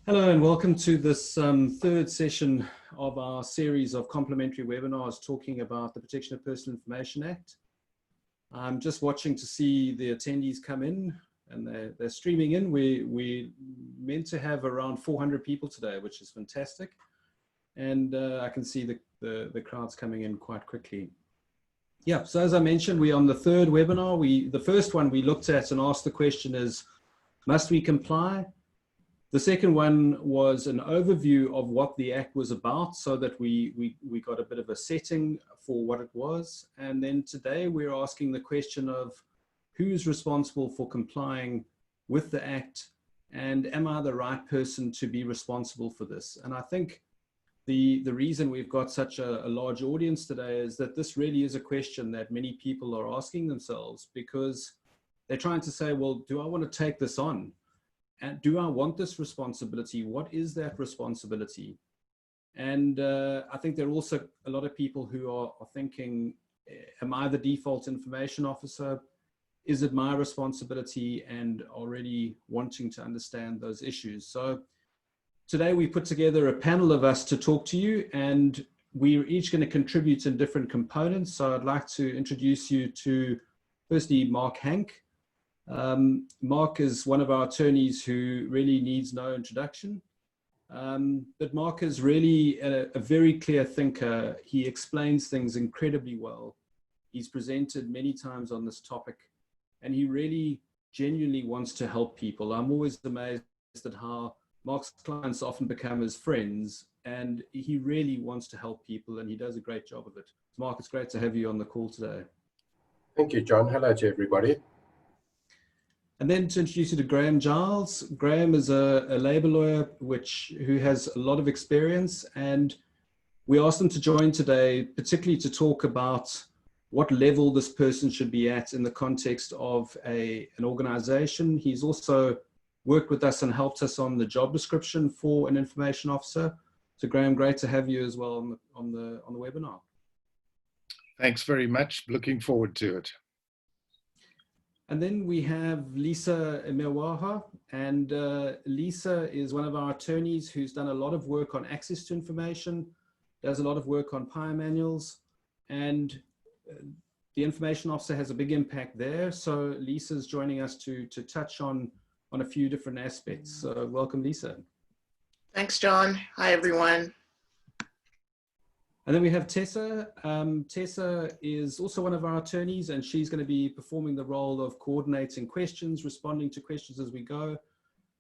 Hello and welcome to this third session of our series of complimentary webinars talking about the Protection of Personal Information Act. I'm just watching to see the attendees come in, and they're streaming in. We meant to have around 400 people today, which is fantastic. And I can see the crowds coming in quite quickly. Yeah, so as I mentioned, we're on the third webinar. The first one we looked at and asked the question is, must we comply? The second one was an overview of what the Act was about so that we got a bit of a setting for what it was. And then today we're asking the question of who's responsible for complying with the Act, and am I the right person to be responsible for this? And I think the reason we've got such a large audience today is that this really is a question that many people are asking themselves, because they're trying to say, well, do I want to take this on? And do I want this responsibility? What is that responsibility? And I think there are also a lot of people who are thinking, am I the default information officer? Is it my responsibility? And already wanting to understand those issues. So today we put together a panel of us to talk to you, and we're each going to contribute in different components. So I'd like to introduce you to, firstly, Mark Hank. Mark is one of our attorneys who really needs no introduction, but Mark is really a very clear thinker. He explains things incredibly well. He's presented many times on this topic, and he really genuinely wants to help people. I'm always amazed at how Mark's clients often become his friends, and he really wants to help people, and he does a great job of it. Mark, it's great to have you on the call today. Thank you, John. Hello to everybody. And then to introduce you to Graham Giles. Graham is a labor lawyer who has a lot of experience, and we asked him to join today, particularly to talk about what level this person should be at in the context of an organization. He's also worked with us and helped us on the job description for an information officer. So Graham, great to have you as well on the webinar. Thanks very much. Looking forward to it. And then we have Lisa Emewaha, and Lisa is one of our attorneys who's done a lot of work on access to information, does a lot of work on PAIA manuals, and the information officer has a big impact there. So Lisa's joining us to touch on a few different aspects. So welcome, Lisa. Thanks, John. Hi, everyone. And then we have Tessa. Tessa is also one of our attorneys, and she's going to be performing the role of coordinating questions, responding to questions as we go,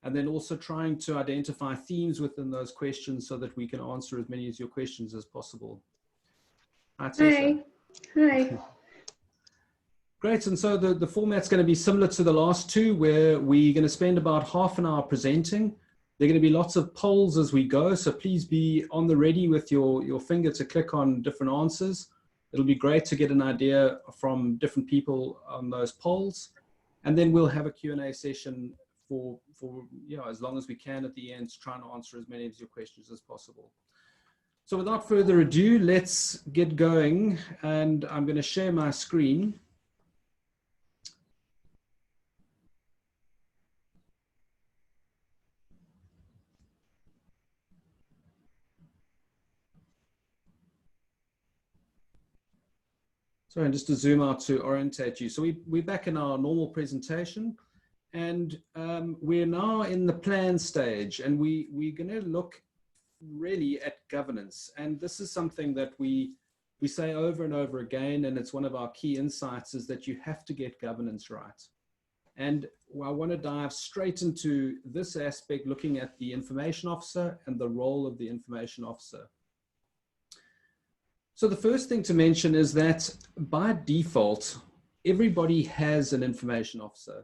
and then also trying to identify themes within those questions so that we can answer as many of your questions as possible. Hi, Tessa. Hi. Great, and so the format's going to be similar to the last two, where we're going to spend about half an hour presenting. There are going to be lots of polls as we go, so please be on the ready with your finger to click on different answers. It'll be great to get an idea from different people on those polls. And then we'll have a Q&A session for as long as we can at the end, trying to answer as many of your questions as possible. So without further ado, let's get going. And I'm going to share my screen. Sorry, and just to zoom out to orientate you. So we're back in our normal presentation, and we're now in the plan stage, and we're going to look really at governance. And this is something that we say over and over again, and it's one of our key insights, is that you have to get governance right. And I want to dive straight into this aspect, looking at the information officer and the role of the information officer. So the first thing to mention is that by default, everybody has an information officer.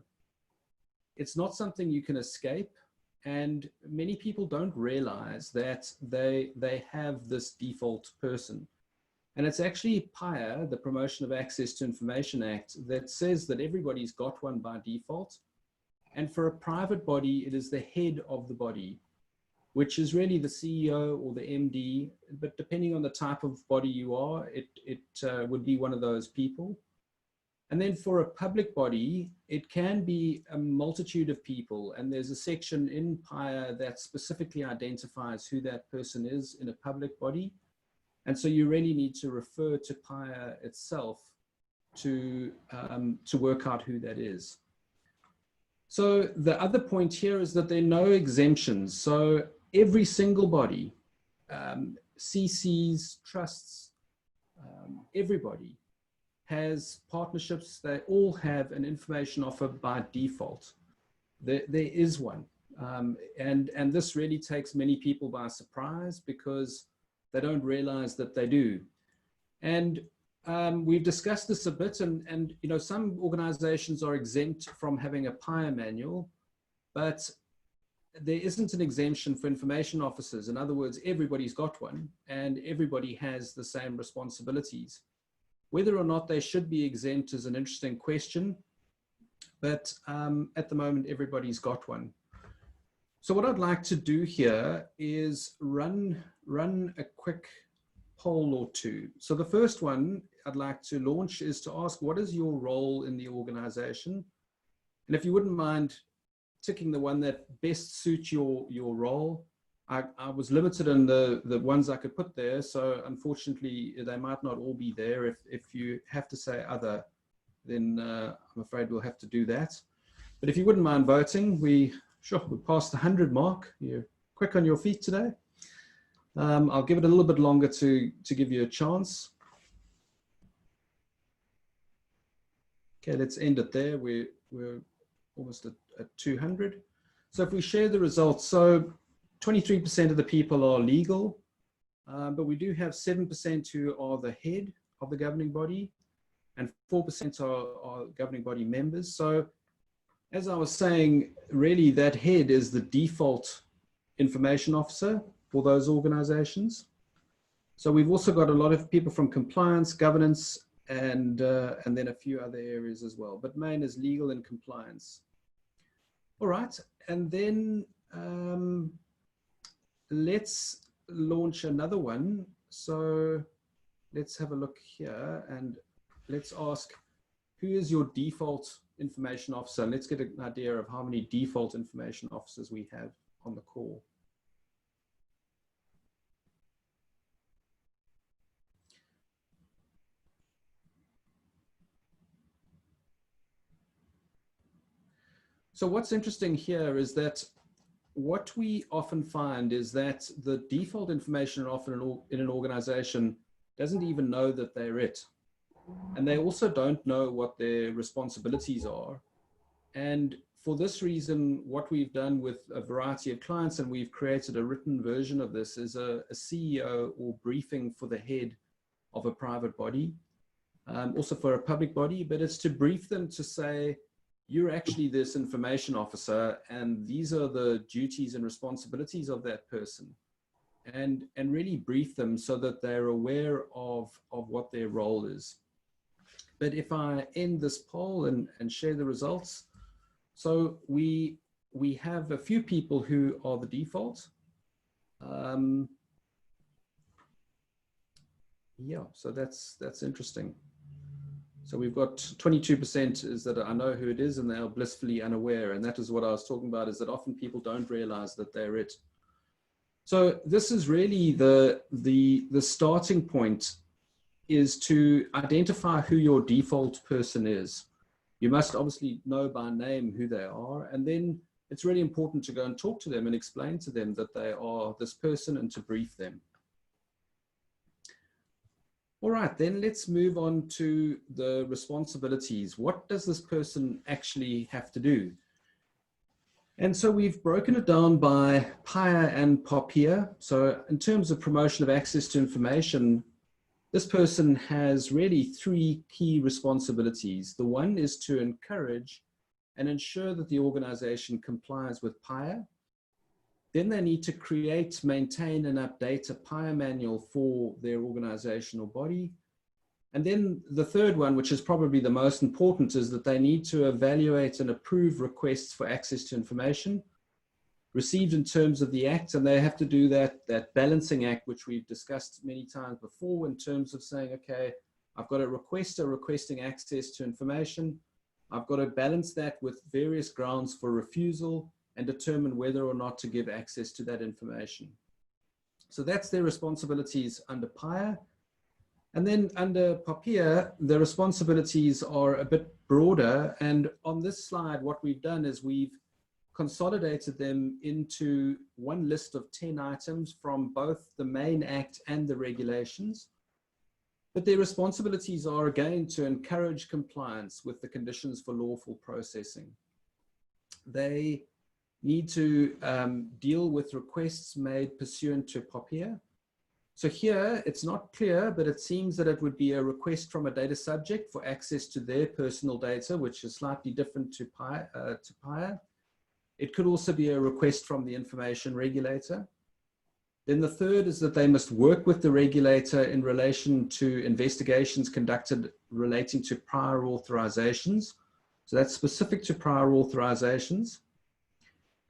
It's not something you can escape, and many people don't realize that they have this default person. And it's actually PAIA, the Promotion of Access to Information Act, that says that everybody's got one by default. And for a private body, it is the head of the body, which is really the CEO or the MD, but depending on the type of body you are, it would be one of those people. And then for a public body, it can be a multitude of people. And there's a section in PAIA that specifically identifies who that person is in a public body. And so you really need to refer to PAIA itself to work out who that is. So the other point here is that there are no exemptions. So every single body, CCs, trusts, everybody has partnerships. They all have an information offer by default. There is one. And this really takes many people by surprise because they don't realize that they do. And we've discussed this a bit, and you know, some organizations are exempt from having a PAIA manual, but there isn't an exemption for information officers. In other words, everybody's got one and everybody has the same responsibilities. Whether or not they should be exempt is an interesting question, but at the moment, everybody's got one. So what I'd like to do here is run a quick poll or two. So the first one I'd like to launch is to ask, what is your role in the organization? And if you wouldn't mind ticking the one that best suits your role. I was limited in the ones I could put there, so unfortunately they might not all be there. If you have to say other, then I'm afraid we'll have to do that. But if you wouldn't mind voting, we passed the 100 mark. You're quick on your feet today. I'll give it a little bit longer to give you a chance. Okay, let's end it there. We're almost at 200. So if we share the results, so 23% of the people are legal, but we do have 7% who are the head of the governing body, and 4% are governing body members. So as I was saying, really that head is the default information officer for those organizations. So we've also got a lot of people from compliance, governance, and then a few other areas as well. But main is legal and compliance. All right, and then let's launch another one. So let's have a look here and let's ask, who is your default information officer? And let's get an idea of how many default information officers we have on the call. So what's interesting here is that what we often find is that the default information often in an organization doesn't even know that they're it. And they also don't know what their responsibilities are. And for this reason, what we've done with a variety of clients, and we've created a written version of this, is a CEO or briefing for the head of a private body, also for a public body, but it's to brief them to say, you're actually this information officer, and these are the duties and responsibilities of that person, and really brief them so that they're aware of what their role is. But if I end this poll and share the results, so we have a few people who are the default. Yeah, so that's interesting. So we've got 22% is that I know who it is and they are blissfully unaware. And that is what I was talking about, is that often people don't realize that they're it. So this is really the starting point, is to identify who your default person is. You must obviously know by name who they are. And then it's really important to go and talk to them and explain to them that they are this person and to brief them. All right, then let's move on to the responsibilities. What does this person actually have to do? And so we've broken it down by PAIA and POPIA. So in terms of promotion of access to information, this person has really three key responsibilities. The one is to encourage and ensure that the organization complies with PAIA. Then they need to create, maintain, and update a PAIA manual for their organizational body. And then the third one, which is probably the most important, is that they need to evaluate and approve requests for access to information received in terms of the Act. And they have to do that balancing act, which we've discussed many times before, in terms of saying, okay, I've got a requester requesting access to information. I've got to balance that with various grounds for refusal and determine whether or not to give access to that information. So that's their responsibilities under PAIA. And then under POPIA, the responsibilities are a bit broader. And on this slide, what we've done is we've consolidated them into one list of 10 items from both the main act and the regulations. But their responsibilities are, again, to encourage compliance with the conditions for lawful processing. They need to deal with requests made pursuant to POPIA. So here, it's not clear, but it seems that it would be a request from a data subject for access to their personal data, which is slightly different to PAIA. It could also be a request from the information regulator. Then the third is that they must work with the regulator in relation to investigations conducted relating to prior authorizations. So that's specific to prior authorizations.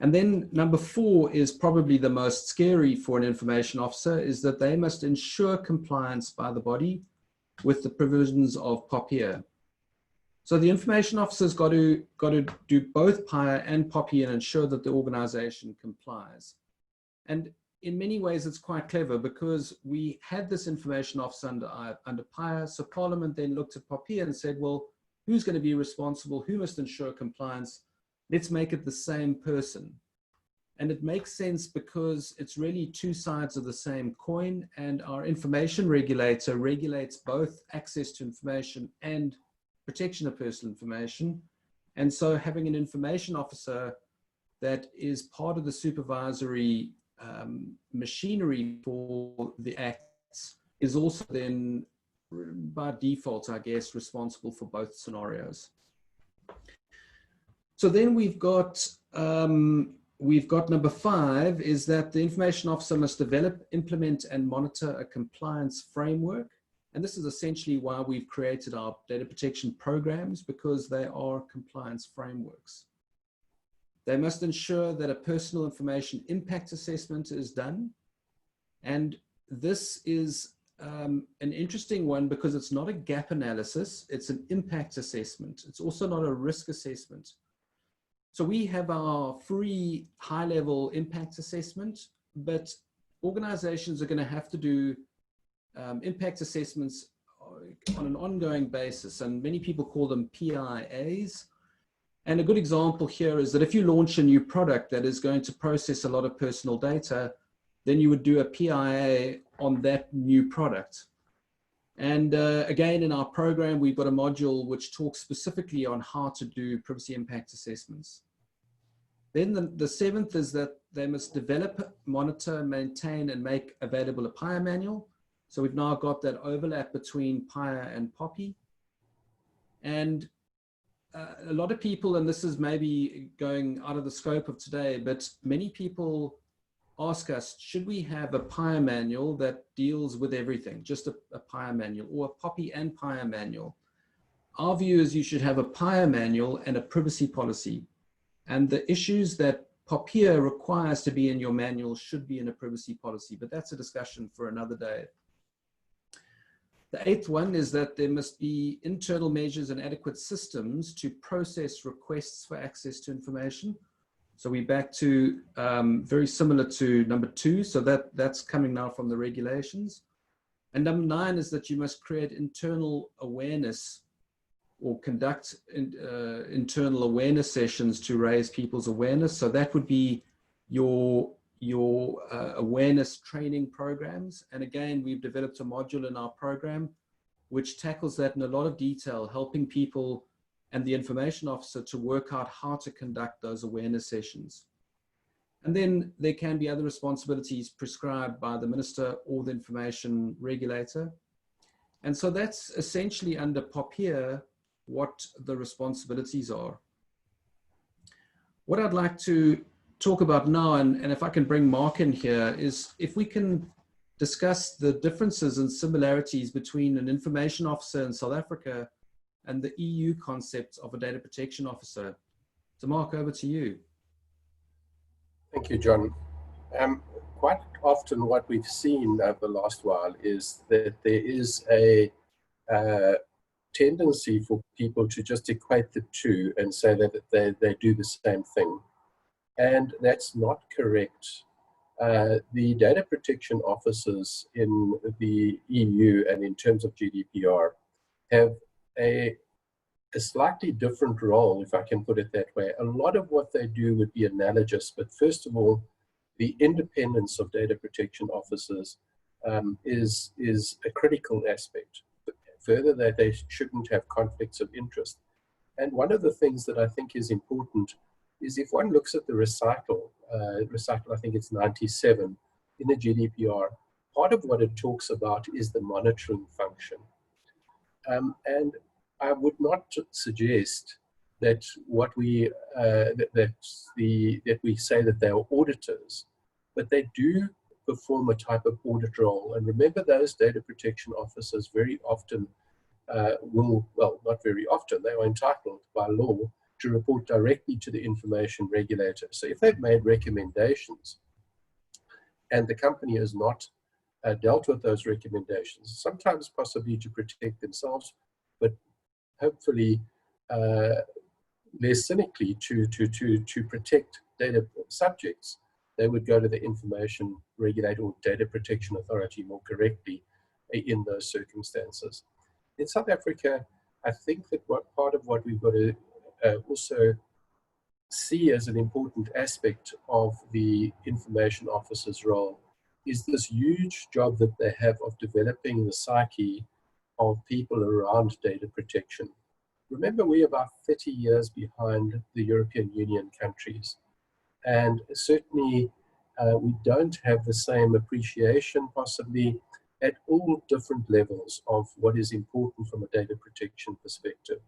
And then number 4 is probably the most scary for an information officer, is that they must ensure compliance by the body with the provisions of POPIA. So the information officer's got to do both PAIA and POPIA and ensure that the organization complies. And in many ways, it's quite clever because we had this information officer under PAIA. So Parliament then looked at POPIA and said, well, who's going to be responsible? Who must ensure compliance? Let's make it the same person. And it makes sense because it's really two sides of the same coin, and our information regulator regulates both access to information and protection of personal information. And so having an information officer that is part of the supervisory machinery for the acts is also then by default, I guess, responsible for both scenarios. So then we've got number 5 is that the information officer must develop, implement, and monitor a compliance framework. And this is essentially why we've created our data protection programs, because they are compliance frameworks. They must ensure that a personal information impact assessment is done. And this is an interesting one because it's not a gap analysis, it's an impact assessment. It's also not a risk assessment. So we have our free high-level impact assessment, but organizations are going to have to do impact assessments on an ongoing basis, and many people call them PIAs. And a good example here is that if you launch a new product that is going to process a lot of personal data, then you would do a PIA on that new product. And again, in our program, we've got a module which talks specifically on how to do privacy impact assessments. Then the 7th is that they must develop, monitor, maintain, and make available a PAIA manual. So we've now got that overlap between PAIA and POPI. And a lot of people, and this is maybe going out of the scope of today, but many people ask us, should we have a PAIA manual that deals with everything, just a PAIA manual, or a POPI and PAIA manual? Our view is you should have a PAIA manual and a privacy policy. And the issues that POPIA requires to be in your manual should be in a privacy policy, but that's a discussion for another day. The 8th one is that there must be internal measures and adequate systems to process requests for access to information. So we're back to very similar to number 2. So that's coming now from the regulations. And number 9 is that you must create internal awareness or conduct internal awareness sessions to raise people's awareness. So that would be your awareness training programs. And again, we've developed a module in our program which tackles that in a lot of detail, helping people and the information officer to work out how to conduct those awareness sessions. And then there can be other responsibilities prescribed by the minister or the information regulator. And so that's essentially under POPIA what the responsibilities are. What I'd like to talk about now, and if I can bring Mark in here, is if we can discuss the differences and similarities between an information officer in South Africa and the EU concept of a data protection officer. So Mark, over to you. Thank you, John. Quite often what we've seen over the last while is that there is a tendency for people to just equate the two and say that they do the same thing. And that's not correct. The data protection officers in the EU and in terms of GDPR have a slightly different role, if I can put it that way. A lot of what they do would be analogous, but first of all, the independence of data protection officers is a critical aspect. Further, that they shouldn't have conflicts of interest. And one of the things that I think is important is if one looks at the recital, I think it's 97 in the GDPR, part of what it talks about is the monitoring function. And I would not suggest that what we that we say that they are auditors, but they do perform a type of audit role. And remember, those data protection officers very often not very often, they are entitled by law to report directly to the information regulator. So if they've made recommendations and the company has not dealt with those recommendations, sometimes possibly to protect themselves, but hopefully less cynically to protect data subjects, they would go to the information regulator or data protection authority more correctly in those circumstances. In South Africa, I think that part of what we've got to also see as an important aspect of the information officer's role is this huge job that they have of developing the psyche of people around data protection. Remember, we're about 30 years behind the European Union countries, and certainly we don't have the same appreciation possibly at all different levels of what is important from a data protection perspective.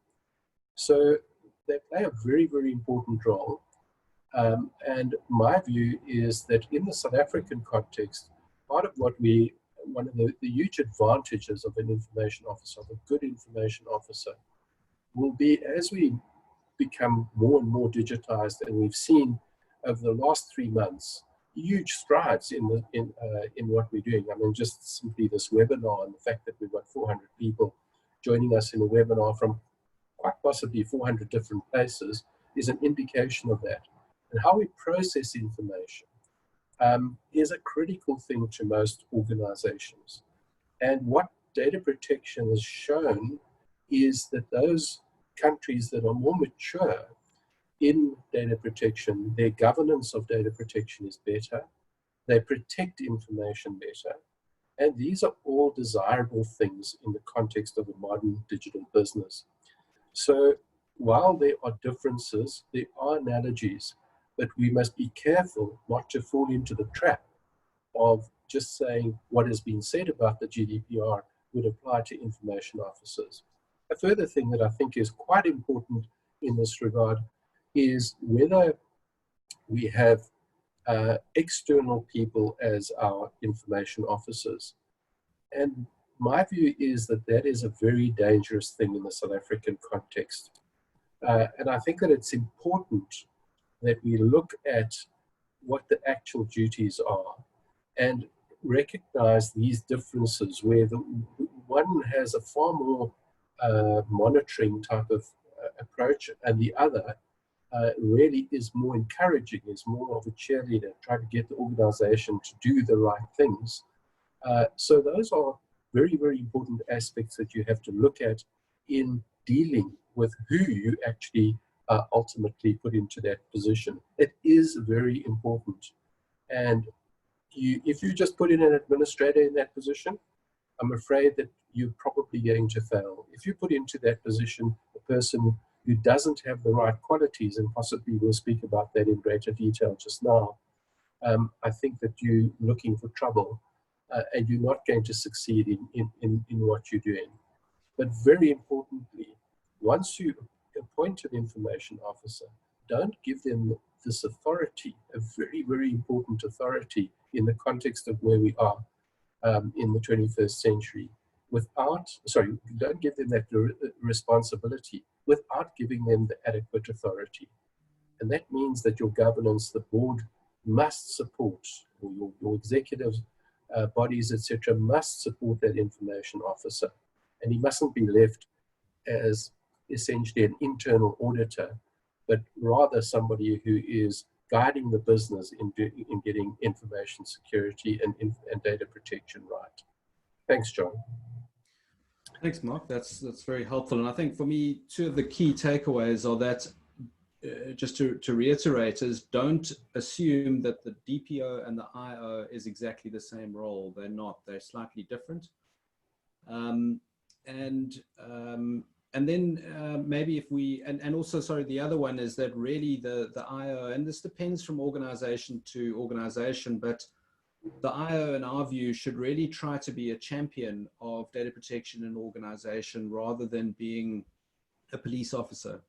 So they play a very, very important role. And my view is that in the South African context, part of one of the huge advantages of an information officer, of a good information officer, will be as we become more and more digitized, and we've seen over the last 3 months, huge strides in what we're doing. I mean, just simply this webinar and the fact that we've got 400 people joining us in a webinar from quite possibly 400 different places is an indication of that. And how we process information is a critical thing to most organizations. And what data protection has shown is that those countries that are more mature in data protection, their governance of data protection is better, they protect information better, and these are all desirable things in the context of a modern digital business. So while there are differences, there are analogies, but we must be careful not to fall into the trap of just saying what has been said about the GDPR would apply to information officers. A further thing that I think is quite important in this regard is whether we have external people as our information officers. And my view is that that is a very dangerous thing in the South African context. And I think that it's important that we look at what the actual duties are and recognize these differences where the one has a far more monitoring type of approach and the other really is more encouraging, is more of a cheerleader, trying to get the organization to do the right things. So those are very, very important aspects that you have to look at in dealing with who you actually ultimately put into that position. It is very important. And if you just put in an administrator in that position, I'm afraid that you're probably going to fail. If you put into that position a person who doesn't have the right qualities, and possibly we'll speak about that in greater detail just now, I think that you're looking for trouble and you're not going to succeed in what you're doing. But very importantly, once you appoint an information officer, don't give them this authority, a very, very important authority in the context of where we are in the 21st century. Don't give them that responsibility without giving them the adequate authority. And that means that your governance, the board must support, or your executive bodies, etc., must support that information officer And he mustn't be left as essentially an internal auditor, but rather somebody who is guiding the business in getting information security and data protection right. Thanks, John. Thanks, Mark. That's very helpful. And I think for me, two of the key takeaways are that, just to reiterate, is don't assume that the DPO and the IO is exactly the same role. They're not. They're slightly different. And then maybe if we, and also, sorry, the other one is that really the IO, and this depends from organization to organization, but the IO, in our view, should really try to be a champion of data protection in an organization rather than being a police officer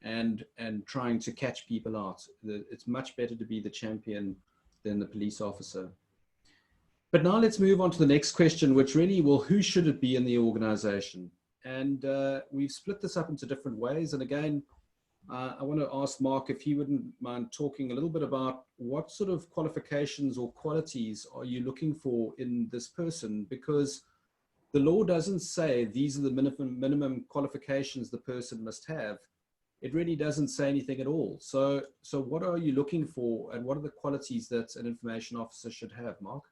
and trying to catch people out. It's much better to be the champion than the police officer. But now let's move on to the next question, which really, well, who should it be in the organization? And we've split this up into different ways. And again, I want to ask Mark if he wouldn't mind talking a little bit about what sort of qualifications or qualities are you looking for in this person? Because the law doesn't say these are the minimum qualifications the person must have. It really doesn't say anything at all. So what are you looking for, and what are the qualities that an information officer should have, Mark?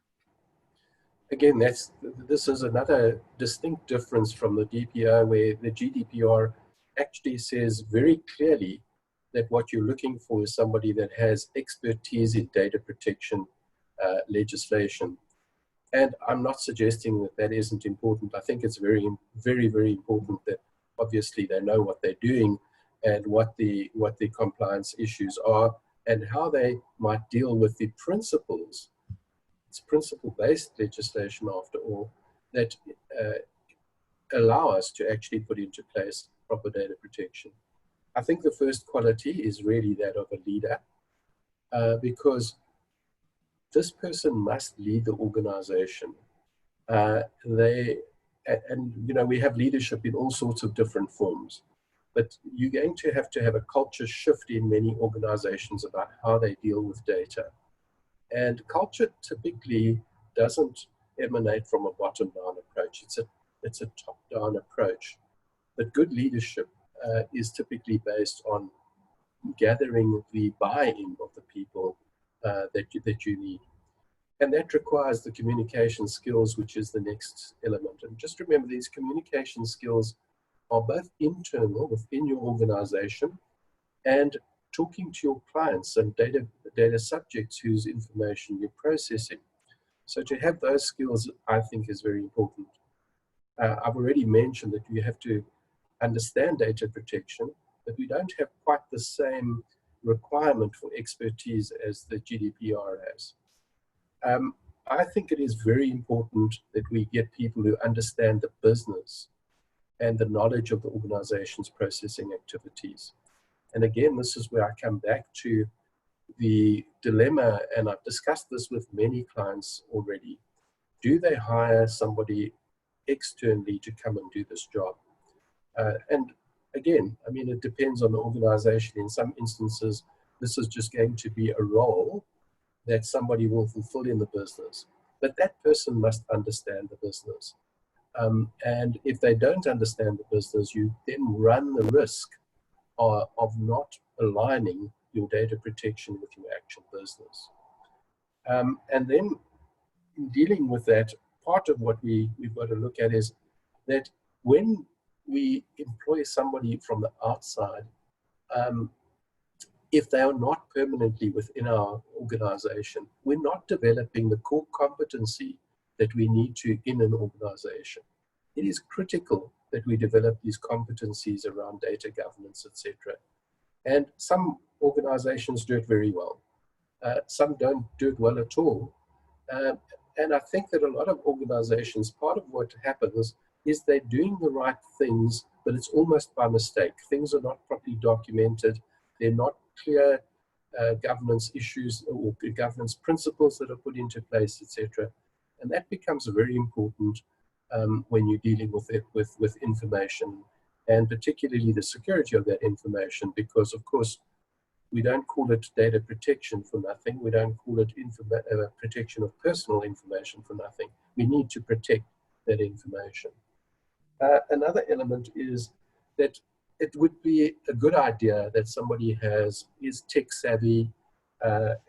Again, this is another distinct difference from the DPO, where the GDPR actually says very clearly that what you're looking for is somebody that has expertise in data protection legislation. And I'm not suggesting that that isn't important. I think it's very, very, very important that obviously they know what they're doing and what the compliance issues are and how they might deal with the principles. It's principle-based legislation, after all, that allow us to actually put into place proper data protection. I think the first quality is really that of a leader, because this person must lead the organization. We have leadership in all sorts of different forms, but you're going to have a culture shift in many organizations about how they deal with data. And culture typically doesn't emanate from a bottom-down approach. It's a top-down approach. But good leadership is typically based on gathering the buy-in of the people that you need. And that requires the communication skills, which is the next element. And just remember, these communication skills are both internal within your organization and talking to your clients and data subjects whose information you're processing. So to have those skills, I think, is very important. I've already mentioned that you have to understand data protection, but we don't have quite the same requirement for expertise as the GDPR has. I think it is very important that we get people who understand the business and the knowledge of the organization's processing activities. And again, this is where I come back to the dilemma, and I've discussed this with many clients already. Do they hire somebody externally to come and do this job? And again, I mean, it depends on the organization. In some instances, this is just going to be a role that somebody will fulfill in the business. But that person must understand the business. And if they don't understand the business, you then run the risk of not aligning your data protection with your actual business. And then dealing with that, part of what we've got to look at is that when we employ somebody from the outside, if they are not permanently within our organization, we're not developing the core competency that we need to in an organization. It is critical that we develop these competencies around data governance, etc. And some organizations do it very well. Some don't do it well at all. And I think that a lot of organizations, part of what happens is they're doing the right things, but it's almost by mistake. Things are not properly documented. They're not clear governance issues or governance principles that are put into place, etc. And that becomes very important when you're dealing with it, with information, and particularly the security of that information, because of course we don't call it data protection for nothing. We don't call it protection of personal information for nothing. We need to protect that information. Another element is that it would be a good idea that somebody is tech savvy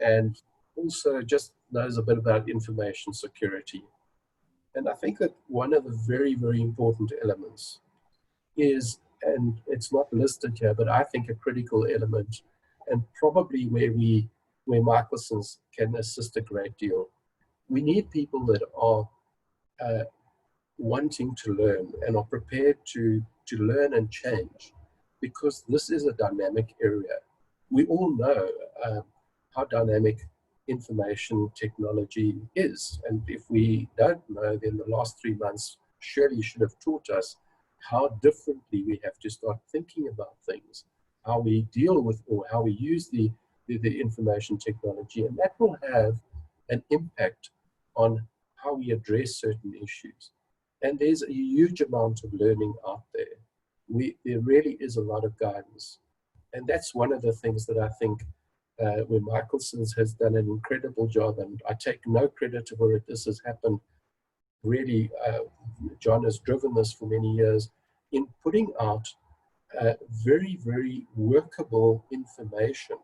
and also just knows a bit about information security. And I think that one of the very, very important elements is, and it's not listed here, but I think a critical element, and probably where Michalsons can assist a great deal. We need people that are wanting to learn and are prepared to learn and change, because this is a dynamic area. We all know how dynamic information technology is, and if we don't know, then the last 3 months surely should have taught us how differently we have to start thinking about things, how we deal with or how we use the information technology, and that will have an impact on how we address certain issues. And there's a huge amount of learning out there. There really is a lot of guidance. And that's one of the things that I think where Michalsons has done an incredible job, and I take no credit for it. This has happened really, John has driven this for many years in putting out very, very workable information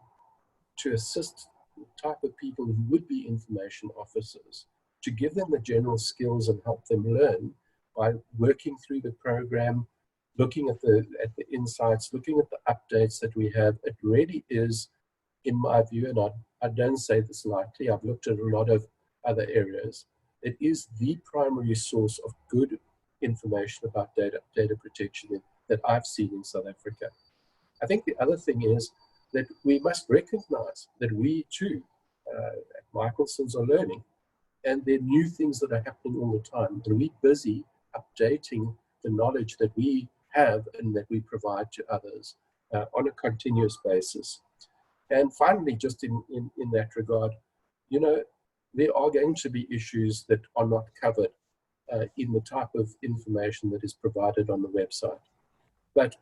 to assist the type of people who would be information officers, to give them the general skills and help them learn by working through the program, looking at the insights, looking at the updates that we have. It really is, in my view, and I don't say this lightly, I've looked at a lot of other areas, it is the primary source of good information about data protection that I've seen in South Africa. I think the other thing is that we must recognize that we too, at Michalsons, are learning. And there are new things that are happening all the time. And we're busy updating the knowledge that we have and that we provide to others on a continuous basis. And finally, just in that regard, you know, there are going to be issues that are not covered in the type of information that is provided on the website. But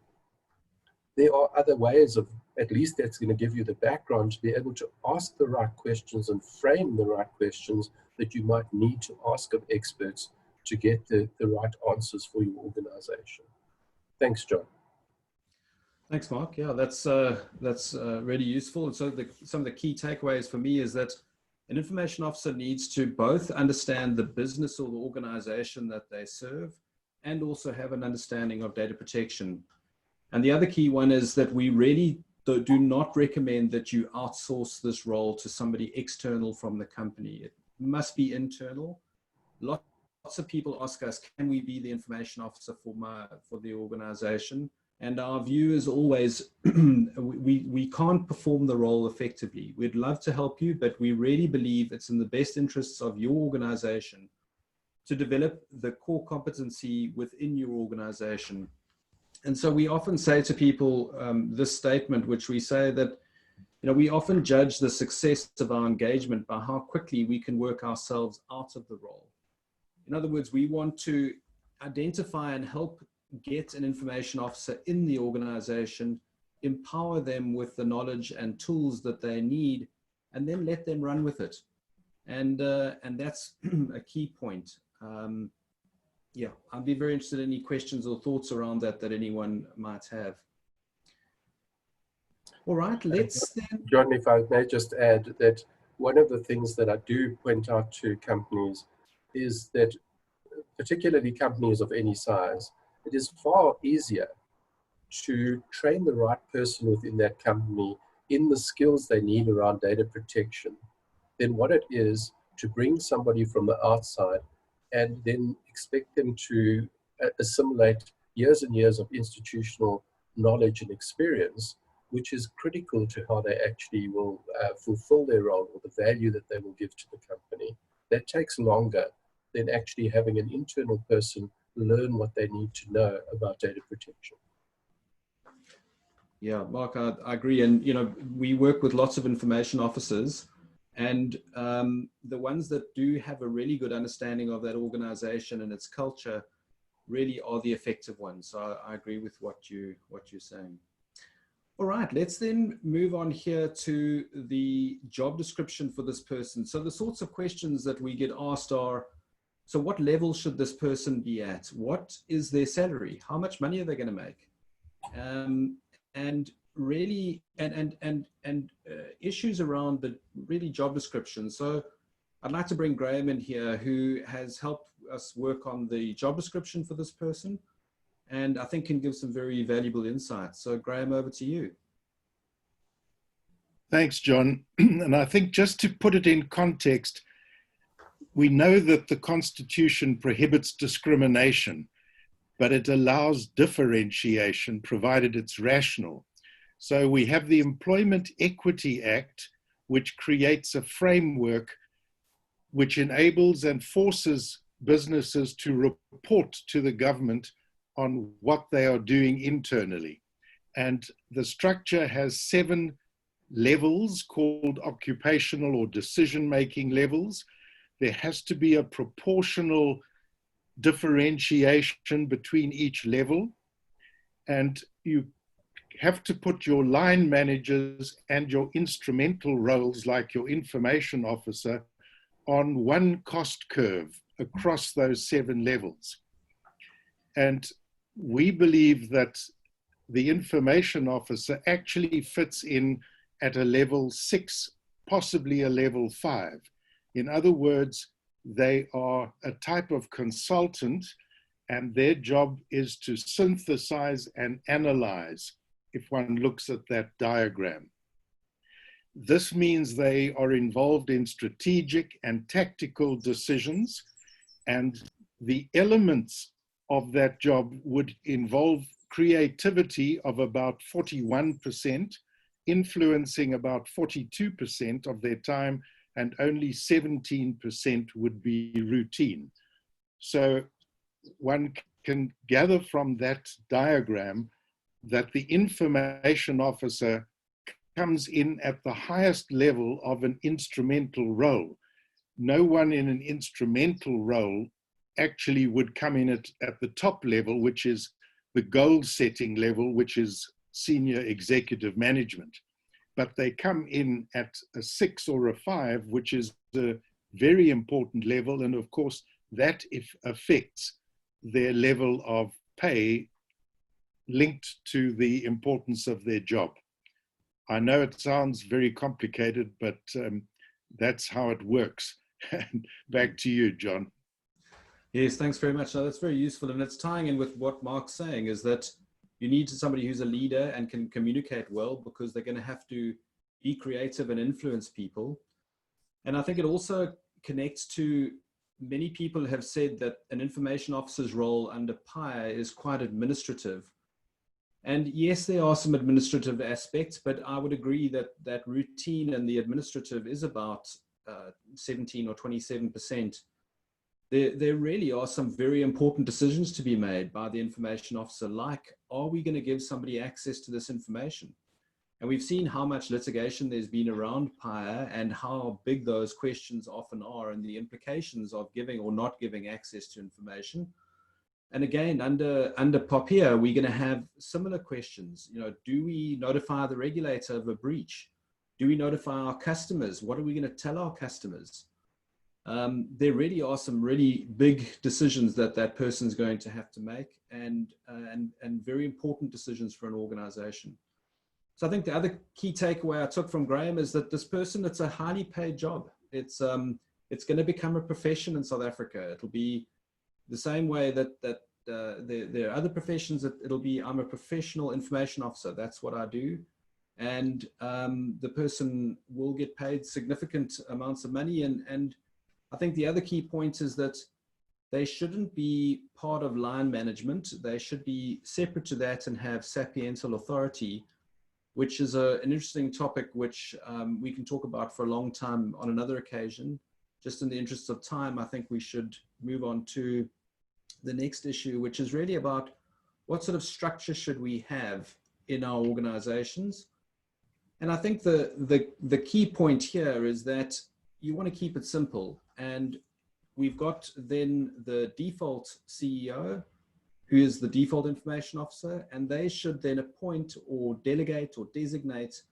there are other ways of, at least that's going to give you the background to be able to ask the right questions and frame the right questions that you might need to ask of experts to get the right answers for your organization. Thanks, John. Thanks, Mark. Yeah, that's really useful. And so some of the key takeaways for me is that an information officer needs to both understand the business or the organization that they serve and also have an understanding of data protection. And the other key one is that we really do not recommend that you outsource this role to somebody external from the company. It must be internal. Lots of people ask us, can we be the information officer for the organization? And our view is always, we can't perform the role effectively. We'd love to help you, but we really believe it's in the best interests of your organization to develop the core competency within your organization. And so we often say to people this statement, which we say that, you know, we often judge the success of our engagement by how quickly we can work ourselves out of the role. In other words, we want to identify and help get an information officer in the organization, empower them with the knowledge and tools that they need, and then let them run with it. And that's a key point. Yeah, I'd be very interested in any questions or thoughts around that anyone might have. All right, let's then... John, if I may just add that one of the things that I do point out to companies is that, particularly companies of any size, it is far easier to train the right person within that company in the skills they need around data protection than what it is to bring somebody from the outside and then expect them to assimilate years and years of institutional knowledge and experience, which is critical to how they actually will fulfill their role or the value that they will give to the company. That takes longer than actually having an internal person learn what they need to know about data protection. Yeah, Mark, I agree. And, you know, we work with lots of information officers, and the ones that do have a really good understanding of that organization and its culture really are the effective ones. So I agree with what you're saying. All right, let's then move on here to the job description for this person. So the sorts of questions that we get asked are, So what level should this person be at? What is their salary? How much money are they going to make? And really, issues around the really job description. So I'd like to bring Graham in here, who has helped us work on the job description for this person, and I think can give some very valuable insights. So Graham, over to you. Thanks, John. And I think just to put it in context, we know that the Constitution prohibits discrimination, but it allows differentiation provided it's rational. So we have the Employment Equity Act, which creates a framework which enables and forces businesses to report to the government on what they are doing internally. And the structure has 7 levels called occupational or decision-making levels. There has to be a proportional differentiation between each level, and you have to put your line managers and your instrumental roles, like your information officer, on one cost curve across those 7 levels. And we believe that the information officer actually fits in at a level 6, possibly a level 5. In other words, they are a type of consultant, and their job is to synthesize and analyze, if one looks at that diagram. This means they are involved in strategic and tactical decisions, and the elements of that job would involve creativity of about 41%, influencing about 42% of their time, and only 17% would be routine. So one can gather from that diagram that the information officer comes in at the highest level of an instrumental role. No one in an instrumental role actually would come in at the top level, which is the goal setting level, which is senior executive management. But they come in at a 6 or a 5, which is a very important level. And of course, that affects their level of pay linked to the importance of their job. I know it sounds very complicated, but that's how it works. Back to you, John. Yes, thanks very much. No, that's very useful. And it's tying in with what Mark's saying, is that you need somebody who's a leader and can communicate well, because they're going to have to be creative and influence people. And I think it also connects to, many people have said that an information officer's role under PAIA is quite administrative. And yes, there are some administrative aspects, but I would agree that that routine and the administrative is about 17 or 27%. There really are some very important decisions to be made by the information officer, like, are we going to give somebody access to this information? And we've seen how much litigation there's been around PAIA and how big those questions often are, and the implications of giving or not giving access to information. And again, under POPIA, we're going to have similar questions. You know, do we notify the regulator of a breach? Do we notify our customers? What are we going to tell our customers? There really are some really big decisions that that person's going to have to make, and very important decisions for an organization. So I think the other key takeaway I took from Graham is that this person, it's a highly paid job. It's going to become a profession in South Africa. It'll be the same way that there are other professions that it'll be, I'm a professional information officer. That's what I do. And the person will get paid significant amounts of money. And I think the other key point is that they shouldn't be part of line management. They should be separate to that and have sapiential authority, which is an interesting topic which we can talk about for a long time on another occasion. Just in the interest of time, I think we should move on to the next issue, which is really about what sort of structure should we have in our organizations. And I think the key point here is that you want to keep it simple. And we've got then the default CEO, who is the default information officer, and they should then appoint or delegate or designate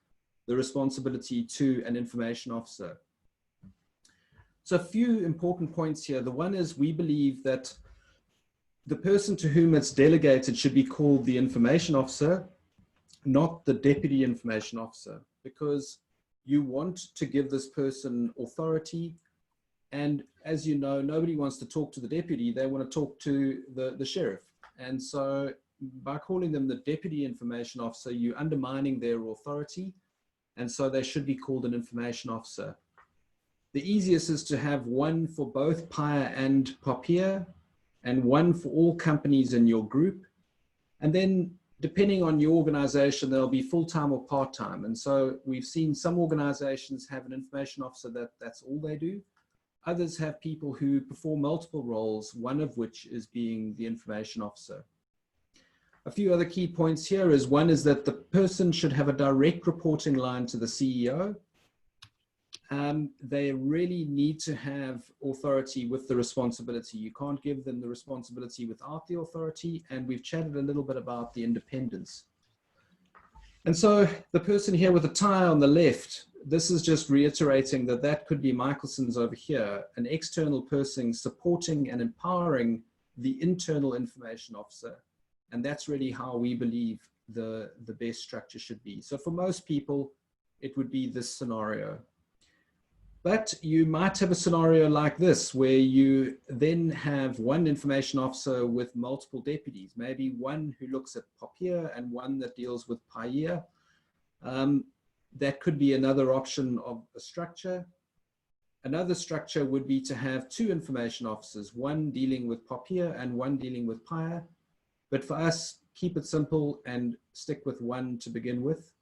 the responsibility to an information officer. So a few important points here. The one is we believe that the person to whom it's delegated should be called the information officer, not the deputy information officer, because you want to give this person authority. And as you know, nobody wants to talk to the deputy, they want to talk to the sheriff. And so by calling them the deputy information officer, you're undermining their authority. And so they should be called an information officer. The easiest is to have one for both PAIA and POPIA, and one for all companies in your group. And then depending on your organization, there'll be full-time or part-time. And so we've seen some organizations have an information officer that's all they do. Others have people who perform multiple roles, one of which is being the information officer. A few other key points here is one is that the person should have a direct reporting line to the CEO. They really need to have authority with the responsibility. You can't give them the responsibility without the authority. And we've chatted a little bit about the independence. And so the person here with the tie on the left, this is just reiterating that that could be Michalsons over here, an external person supporting and empowering the internal information officer. And that's really how we believe the best structure should be. So for most people, it would be this scenario. But you might have a scenario like this, where you then have one information officer with multiple deputies, maybe one who looks at POPIA and one that deals with PAIA. That could be another option of a structure. Another structure would be to have two information officers, one dealing with POPIA and one dealing with PAIA. But for us, keep it simple and stick with one to begin with.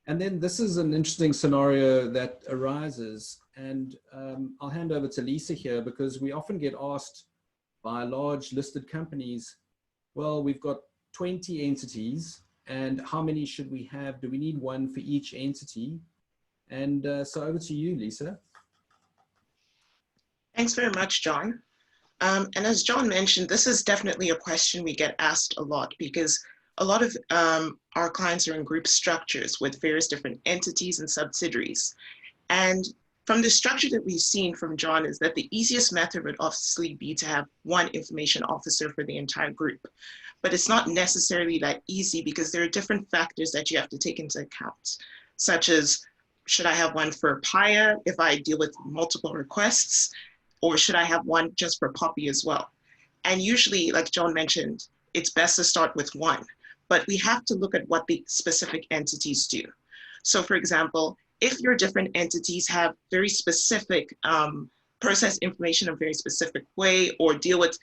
And then this is an interesting scenario that arises, and I'll hand over to Lisa here, because we often get asked by large listed companies, well, we've got 20 entities, and how many should we have? Do we need one for each entity? And so over to you, Lisa. Thanks very much, John. And as John mentioned, this is definitely a question we get asked a lot, because a lot of our clients are in group structures with various different entities and subsidiaries. And from the structure that we've seen from John is that the easiest method would obviously be to have one information officer for the entire group. But it's not necessarily that easy, because there are different factors that you have to take into account, such as, should I have one for PAIA if I deal with multiple requests, or should I have one just for POPI as well? And usually, like John mentioned, it's best to start with one. But we have to look at what the specific entities do. So for example, if your different entities have very specific process information in a very specific way, or deal with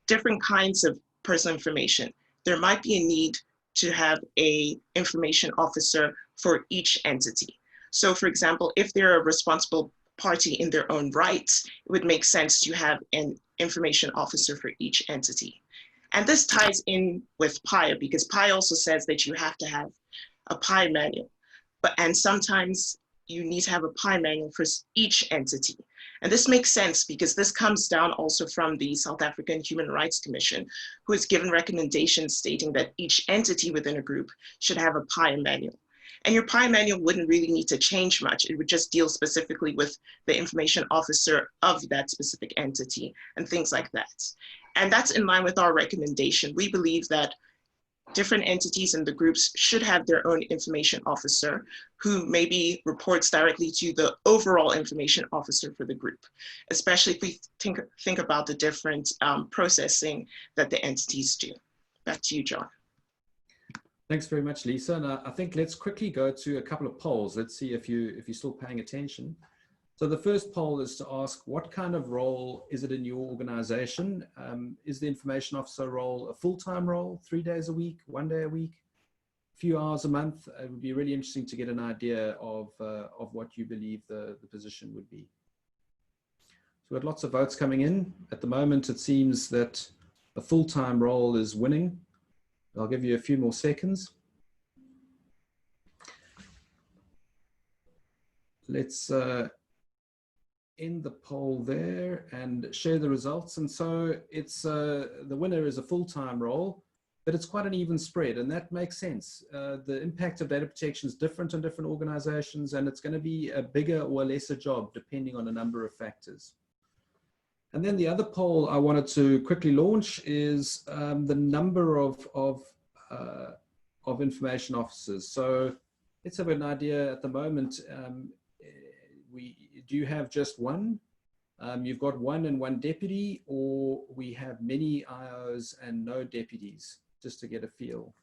different kinds of personal information, there might be a need to have an information officer for each entity. So for example, if they're a responsible party in their own rights, it would make sense to have an information officer for each entity. And this ties in with PAIA, because PAIA also says that you have to have a PAIA manual. And sometimes you need to have a PAIA manual for each entity. And this makes sense because this comes down also from the South African Human Rights Commission, who has given recommendations stating that each entity within a group should have a PAIA manual. And your PAIA manual wouldn't really need to change much. It would just deal specifically with the information officer of that specific entity and things like that. And that's in line with our recommendation. We believe that different entities in the groups should have their own information officer, who maybe reports directly to the overall information officer for the group, especially if we think about the different processing that the entities do. Back to you, John. Thanks very much, Lisa. And I think let's quickly go to a couple of polls. Let's see if you're still paying attention. So the first poll is to ask, what kind of role is it in your organization? Is the information officer role a full-time role, 3 days a week, 1 day a week, a few hours a month? It would be really interesting to get an idea of what you believe the position would be. So we've got lots of votes coming in. At the moment, it seems that a full-time role is winning. I'll give you a few more seconds. Let's end the poll there and share the results. And so it's the winner is a full-time role. but it's quite an even spread, and that makes sense. The impact of data protection is different in different organizations, and it's going to be a bigger or a lesser job depending on a number of factors. And then the other poll I wanted to quickly launch is the number of information officers. So let's have an idea at the moment. Do you have just one? You've got one and one deputy, or we have many IOs and no deputies, just to get a feel.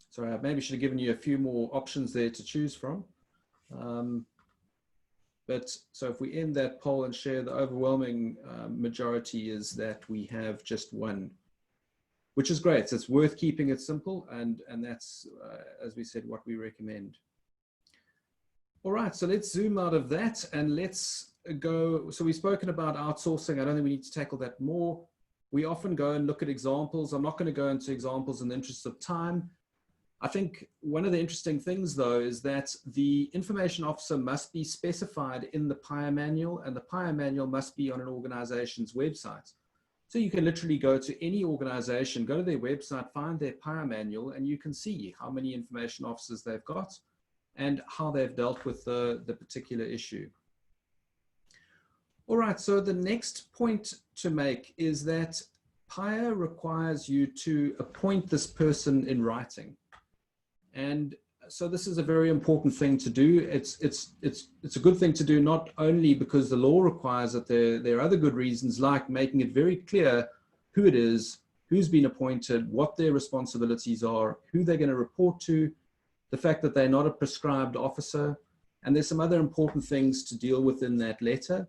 Sorry, I maybe should have given you a few more options there to choose from. But so if we end that poll and share, the overwhelming majority is that we have just one, which is great. So it's worth keeping it simple, and that's, as we said, what we recommend. All right, so let's zoom out of that and let's go. So we've spoken about outsourcing. I don't think we need to tackle that more. We often go and look at examples. I'm not going to go into examples in the interest of time. I think one of the interesting things, though, is that the information officer must be specified in the PAIA manual, and the PAIA manual must be on an organization's website. So you can literally go to any organization, go to their website, find their PAIA manual, and you can see how many information officers they've got and how they've dealt with the particular issue. All right, so the next point to make is that PAIA requires you to appoint this person in writing. And so this is a very important thing to do. It's a good thing to do, not only because the law requires it, there are other good reasons, like making it very clear who it is, who's been appointed, what their responsibilities are, who they're going to report to, the fact that they're not a prescribed officer, and there's some other important things to deal with in that letter.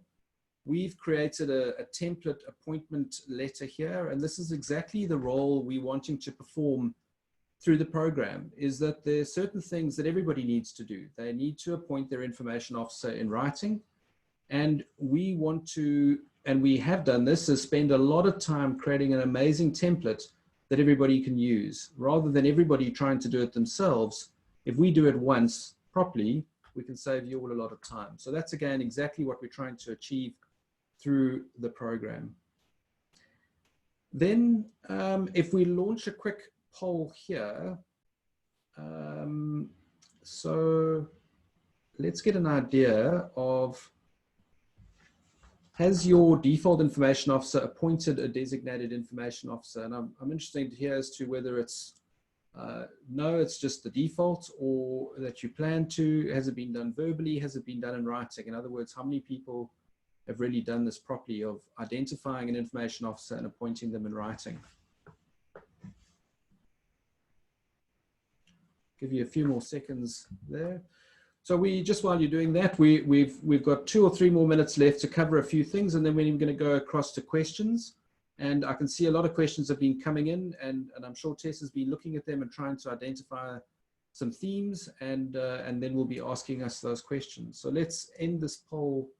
We've created a template appointment letter here, and this is exactly the role we're wanting to perform through the program, is that there are certain things that everybody needs to do. They need to appoint their information officer in writing, and we want to, and we have done this, is spend a lot of time creating an amazing template that everybody can use, rather than everybody trying to do it themselves. If we do it once properly, we can save you all a lot of time. So that's, again, exactly what we're trying to achieve through the program. Then if we launch a quick poll here, so let's get an idea of, has your default information officer appointed a designated information officer? And I'm interested to hear as to whether it's no, it's just the default, or that you plan to. Has it been done verbally? Has it been done in writing? In other words, how many people have really done this properly, of identifying an information officer and appointing them in writing? Give you a few more seconds there. So just while you're doing that, we've got 2 or 3 more minutes left to cover a few things, and then we're going to go across to questions. And I can see a lot of questions have been coming in, and I'm sure Tess has been looking at them and trying to identify some themes, and then we'll be asking us those questions. So let's end this poll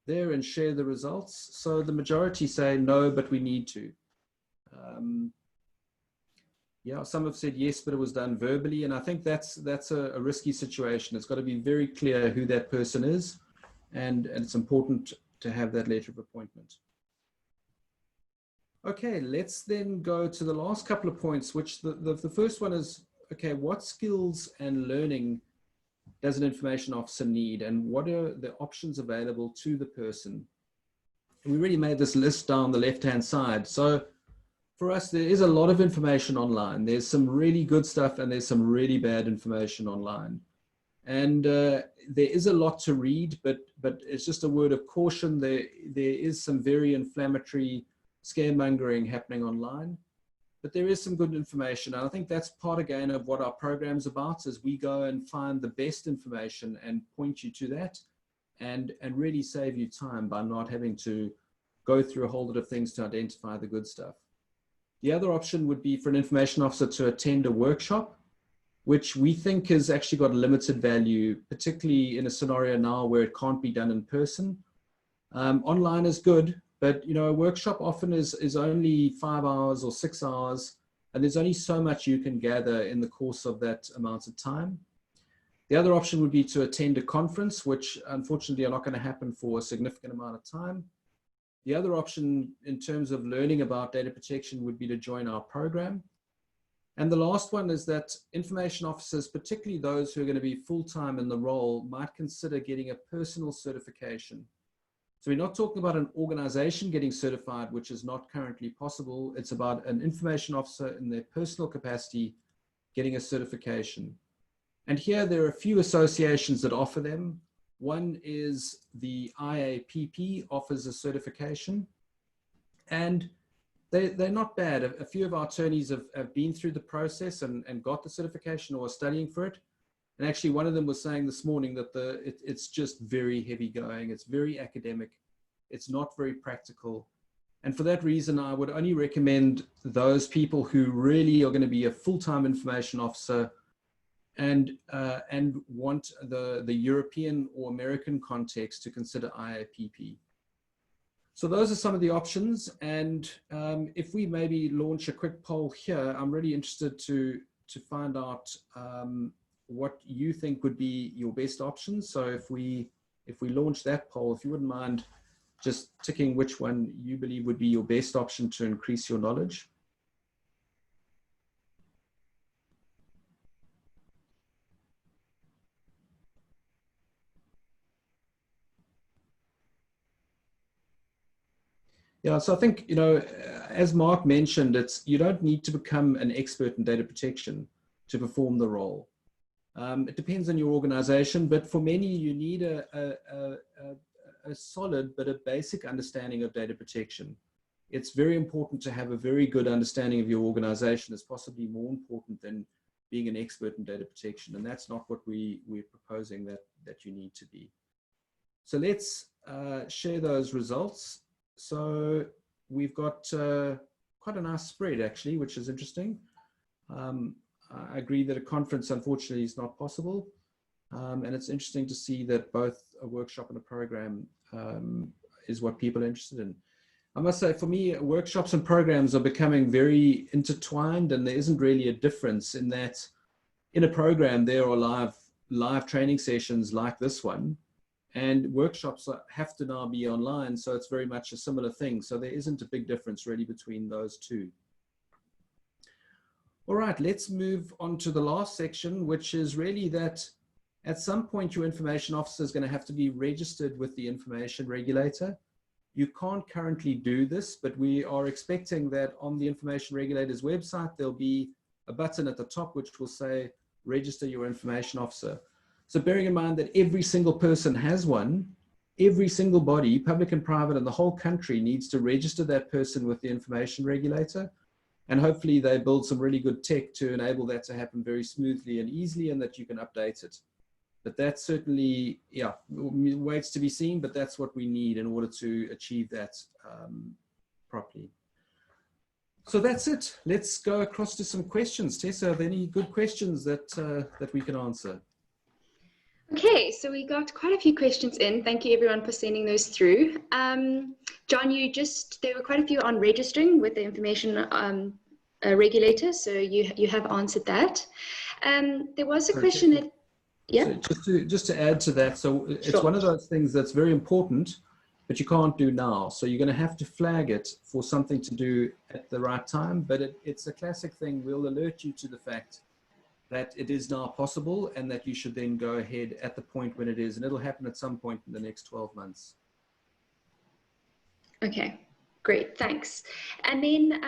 there and share the results. So the majority say no, but we need to. Yeah, some have said yes, but it was done verbally, and I think that's a risky situation. It's got to be very clear who that person is, and it's important to have that letter of appointment. Okay, let's then go to the last couple of points, which the first one is, okay, what skills and learning does an information officer need, and what are the options available to the person? And we really made this list down the left-hand side. So for us, there is a lot of information online. There's some really good stuff, and there's some really bad information online. And there is a lot to read, but it's just a word of caution. There is some very inflammatory scaremongering happening online, but there is some good information. And I think that's part, again, of what our program's about, is we go and find the best information and point you to that, and really save you time by not having to go through a whole lot of things to identify the good stuff. The other option would be for an information officer to attend a workshop, which we think has actually got limited value, particularly in a scenario now where it can't be done in person. Online is good, but a workshop often is only 5 hours or 6 hours, and there's only so much you can gather in the course of that amount of time. The other option would be to attend a conference, which unfortunately are not going to happen for a significant amount of time. The other option in terms of learning about data protection would be to join our program. And the last one is that information officers, particularly those who are going to be full-time in the role, might consider getting a personal certification. So we're not talking about an organization getting certified, which is not currently possible. It's about an information officer in their personal capacity getting a certification. And here there are a few associations that offer them. One is the IAPP offers a certification, and they're not bad. A few of our attorneys have been through the process and got the certification or are studying for it. And actually one of them was saying this morning that it's just very heavy going. It's very academic. It's not very practical. And for that reason, I would only recommend those people who really are going to be a full-time information officer and want the European or American context to consider IAPP. So those are some of the options. And if we maybe launch a quick poll here, I'm really interested to find out what you think would be your best options. So if we launch that poll, if you wouldn't mind just ticking which one you believe would be your best option to increase your knowledge. Yeah, so I think, you know, as Mark mentioned, you don't need to become an expert in data protection to perform the role. It depends on your organization, but for many, you need a solid but a basic understanding of data protection. It's very important to have a very good understanding of your organization. It's possibly more important than being an expert in data protection, and that's not what we're proposing that you need to be. So let's share those results. So we've got quite a nice spread actually, which is interesting. I agree that a conference unfortunately is not possible. And it's interesting to see that both a workshop and a program is what people are interested in. I must say, for me, workshops and programs are becoming very intertwined, and there isn't really a difference in that in a program there are live training sessions like this one, and workshops have to now be online, so it's very much a similar thing. So there isn't a big difference really between those two. All right, let's move on to the last section, which is really that at some point your information officer is going to have to be registered with the information regulator. You can't currently do this, but we are expecting that on the information regulator's website, there'll be a button at the top which will say, register your information officer. So bearing in mind that every single person has one, every single body, public and private, in the whole country needs to register that person with the information regulator. And hopefully they build some really good tech to enable that to happen very smoothly and easily, and that you can update it. But that's certainly, yeah, waits to be seen, but that's what we need in order to achieve that properly. So that's it. Let's go across to some questions. Tessa, are there any good questions that we can answer? Okay, so we got quite a few questions in. Thank you everyone for sending those through. John, there were quite a few on registering with the information regulator, so you have answered that. There was a question that, yeah. So just to add to that, so it's Sure. one of those things that's very important, but you can't do now. So you're going to have to flag it for something to do at the right time, but it's a classic thing. We'll alert you to the fact that it is now possible and that you should then go ahead at the point when it is, and it'll happen at some point in the next 12 months. Okay, great, thanks. And then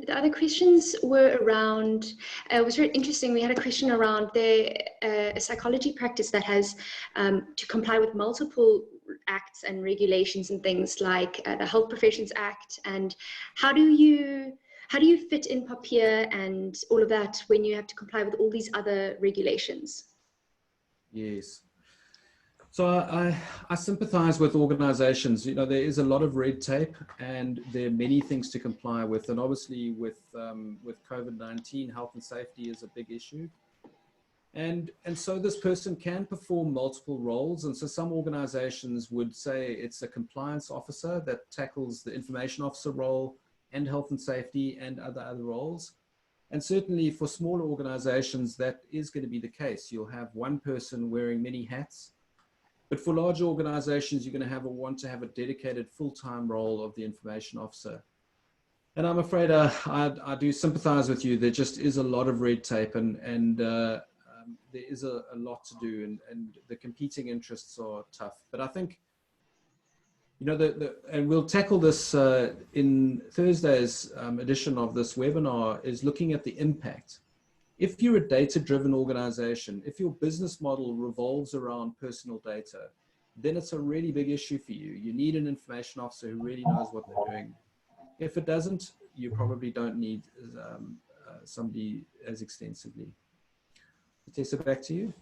the other questions were around, it was very interesting, we had a question around a psychology practice that has to comply with multiple acts and regulations and things like the Health Professions Act, and how do you fit in POPIA and all of that when you have to comply with all these other regulations? Yes. So I sympathize with organizations. You know, there is a lot of red tape and there are many things to comply with. And obviously with COVID-19, health and safety is a big issue. And so this person can perform multiple roles. And so some organizations would say it's a compliance officer that tackles the information officer role and health and safety and other roles. And certainly for smaller organizations, that is going to be the case. You'll have one person wearing many hats. But for larger organizations, you're going to want to have a dedicated full-time role of the information officer. And I'm afraid I do sympathize with you. There just is a lot of red tape, and there is a lot to do, and the competing interests are tough. But I think, you know, and we'll tackle this in Thursday's edition of this webinar, is looking at the impact. If you're a data-driven organization, if your business model revolves around personal data, then it's a really big issue for you. You need an information officer who really knows what they're doing. If it doesn't, you probably don't need somebody as extensively. Tessa, back to you.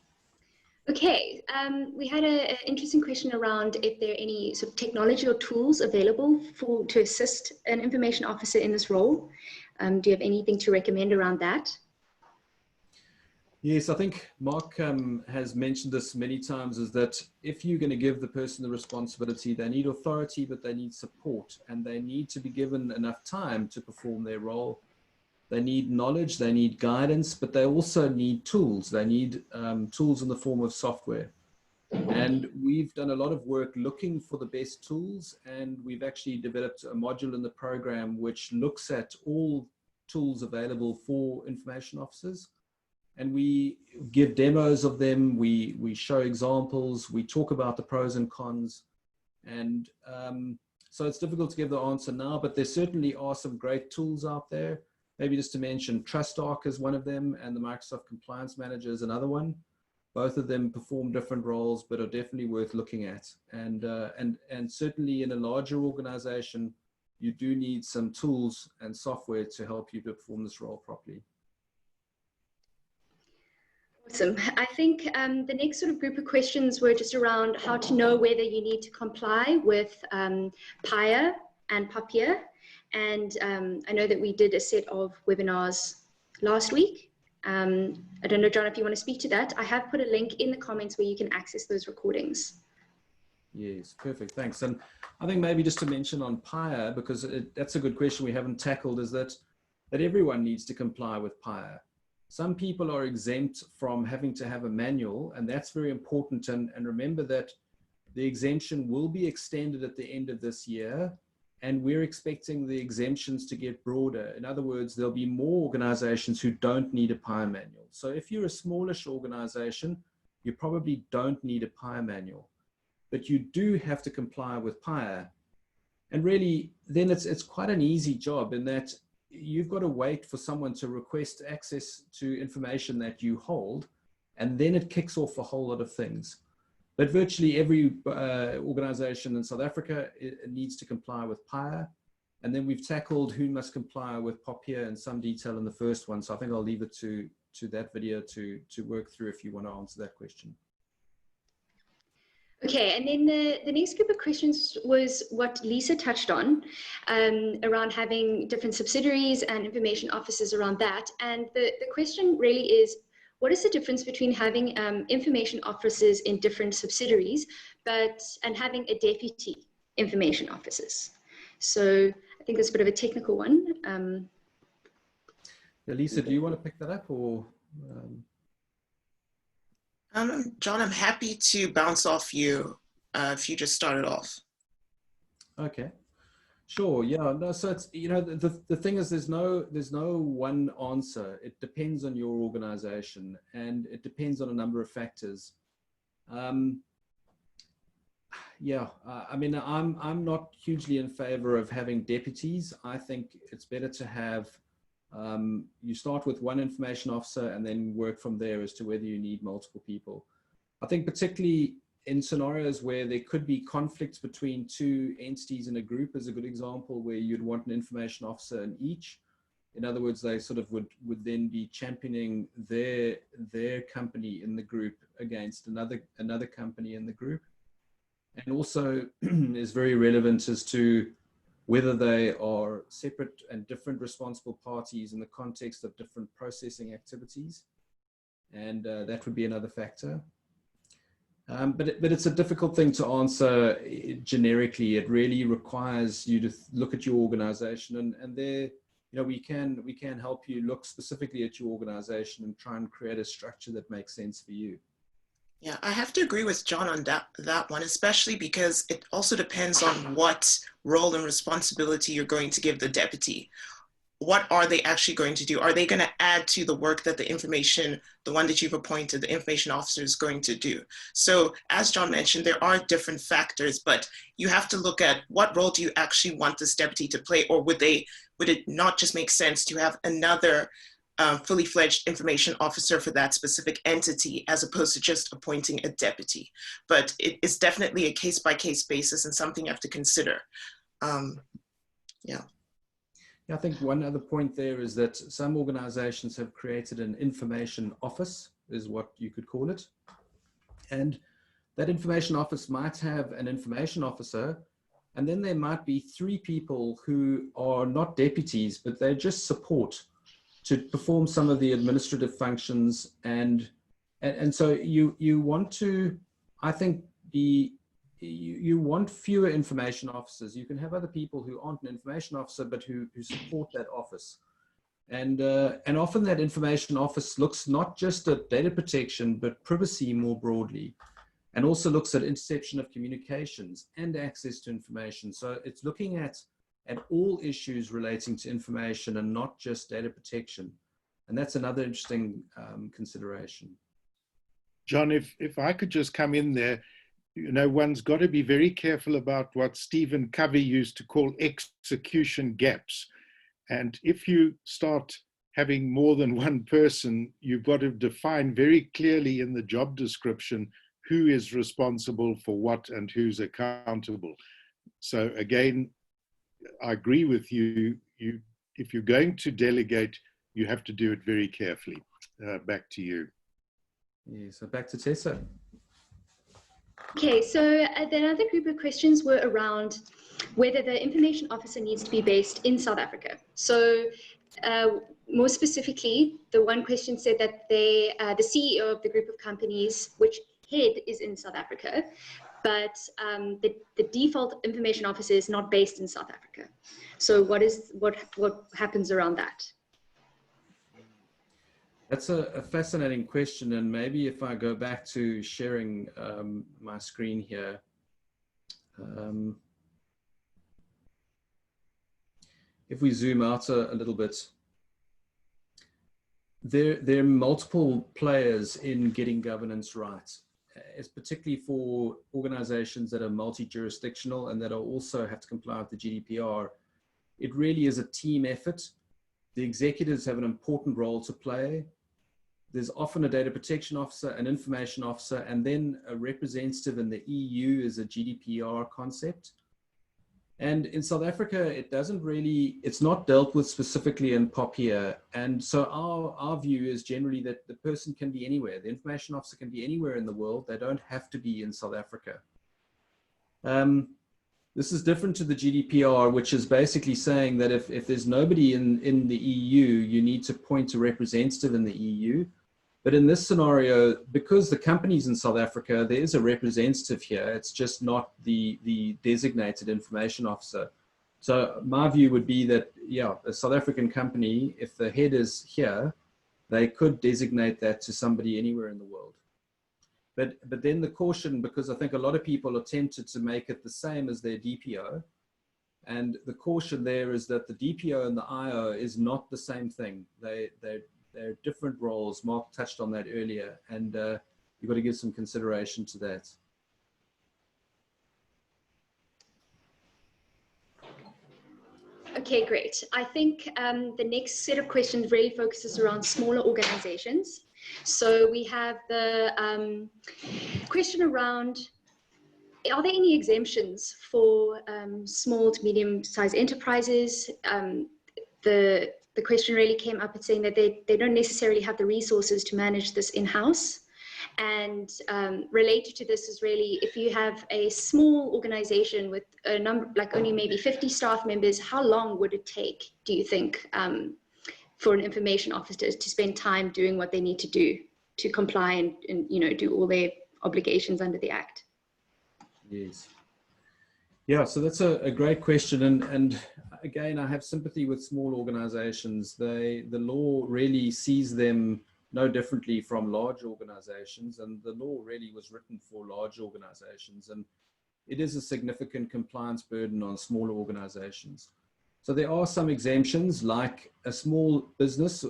Okay, we had an interesting question around if there are any sort of technology or tools available to assist an information officer in this role. Do you have anything to recommend around that? Yes, I think Mark has mentioned this many times, is that if you're going to give the person the responsibility, they need authority, but they need support, and they need to be given enough time to perform their role. They need knowledge, they need guidance, but they also need tools. They need tools in the form of software. And we've done a lot of work looking for the best tools, and we've actually developed a module in the program which looks at all tools available for information officers. And we give demos of them, we show examples, we talk about the pros and cons. And so it's difficult to give the answer now, but there certainly are some great tools out there. Maybe just to mention, TrustArc is one of them, and the Microsoft Compliance Manager is another one. Both of them perform different roles, but are definitely worth looking at. And certainly in a larger organization, you do need some tools and software to help you to perform this role properly. Awesome. I think the next sort of group of questions were just around how to know whether you need to comply with PAIA and POPIA. And I know that we did a set of webinars last week. I don't know, John, if you want to speak to that. I have put a link in the comments where you can access those recordings. Yes, perfect, thanks. And I think maybe just to mention on PAIA, because that's a good question we haven't tackled, is that everyone needs to comply with PAIA. Some people are exempt from having to have a manual, and that's very important. And remember that the exemption will be extended at the end of this year, and we're expecting the exemptions to get broader. In other words, there'll be more organizations who don't need a PAIA manual. So if you're a smallish organization, you probably don't need a PAIA manual, but you do have to comply with PAIA. And really, then it's quite an easy job in that you've got to wait for someone to request access to information that you hold, and then it kicks off a whole lot of things. But virtually every organization in South Africa needs to comply with PAIA. And then we've tackled who must comply with POPIA in some detail in the first one. So I think I'll leave it to that video to work through if you want to answer that question. Okay, and then the next group of questions was what Lisa touched on, around having different subsidiaries and information officers around that. And the question really is, what is the difference between having information officers in different subsidiaries and having a deputy information officers? So I think it's a bit of a technical one. Lisa, do you want to pick that up, or? John, I'm happy to bounce off you if you just started off. Okay, sure. Yeah. No. So it's, you know, the thing is, there's no one answer. It depends on your organization, and it depends on a number of factors. Yeah. I mean, I'm not hugely in favor of having deputies. I think it's better to have. You start with one information officer and then work from there as to whether you need multiple people. I think particularly in scenarios where there could be conflicts between two entities in a group is a good example, where you'd want an information officer in each. In other words, they sort of would then be championing their company in the group against another company in the group. And also is very relevant as to whether they are separate and different responsible parties in the context of different processing activities. And that would be another factor. But it's a difficult thing to answer generically. It really requires you to look at your organization, and there, you know, we can help you look specifically at your organization and try and create a structure that makes sense for you. Yeah, I have to agree with John on that one, especially because it also depends on what role and responsibility you're going to give the deputy. What are they actually going to do? Are they going to add to the work that the one that you've appointed, the information officer, is going to do? So as John mentioned, there are different factors, but you have to look at what role do you actually want this deputy to play, or would it not just make sense to have another fully fledged information officer for that specific entity, as opposed to just appointing a deputy? But it is definitely a case-by-case basis and something you have to consider. Yeah. I think one other point there is that some organizations have created an information office, is what you could call it. And that information office might have an information officer, and then there might be 3 people who are not deputies, but they just support to perform some of the administrative functions. And so you want to, I think, you want fewer information officers. You can have other people who aren't an information officer, but who support that office. And often that information office looks not just at data protection, but privacy more broadly, and also looks at interception of communications and access to information. So it's looking at all issues relating to information and not just data protection. And that's another interesting consideration. John, if I could just come in there, you know, one's got to be very careful about what Stephen Covey used to call execution gaps. And if you start having more than one person, you've got to define very clearly in the job description who is responsible for what and who's accountable. So again, I agree with you. If you're going to delegate, you have to do it very carefully. Back to you. Yeah, so back to Tessa. Okay, so the other group of questions were around whether the information officer needs to be based in South Africa. So more specifically, the one question said that the CEO of the group of companies, which head is in South Africa, but the default information officer is not based in South Africa. So what happens around that? That's a fascinating question, and maybe if I go back to sharing my screen here, if we zoom out a little bit, there are multiple players in getting governance right. It's particularly for organizations that are multi-jurisdictional and that are also have to comply with the GDPR. It really is a team effort. The executives have an important role to play. There's often a data protection officer, an information officer, and then a representative in the EU is a GDPR concept. And in South Africa, it's not dealt with specifically in POPIA. And so our view is generally that the person can be anywhere. The information officer can be anywhere in the world. They don't have to be in South Africa. This is different to the GDPR, which is basically saying that if there's nobody in the EU, you need to appoint a representative in the EU. But in this scenario, because the company's in South Africa, there is a representative here. It's just not the designated information officer. So my view would be that, yeah, a South African company, if the head is here, they could designate that to somebody anywhere in the world. But then the caution, because I think a lot of people are tempted to make it the same as their DPO. And the caution there is that the DPO and the IO is not the same thing. They're different roles. Mark touched on that earlier, and you've got to give some consideration to that. Okay, great. I think the next set of questions really focuses around smaller organizations. So we have the question around, are there any exemptions for small to medium-sized enterprises? The question really came up at saying that they don't necessarily have the resources to manage this in-house. And related to this is really, if you have a small organization with a number, like only maybe 50 staff members, how long would it take, do you think, for an information officer to spend time doing what they need to do to comply and do all their obligations under the Act? Yes. Yeah, so that's a great question. And again, I have sympathy with small organizations. The law really sees them no differently from large organizations, and the law really was written for large organizations, and it is a significant compliance burden on smaller organizations. So there are some exemptions, like a small business,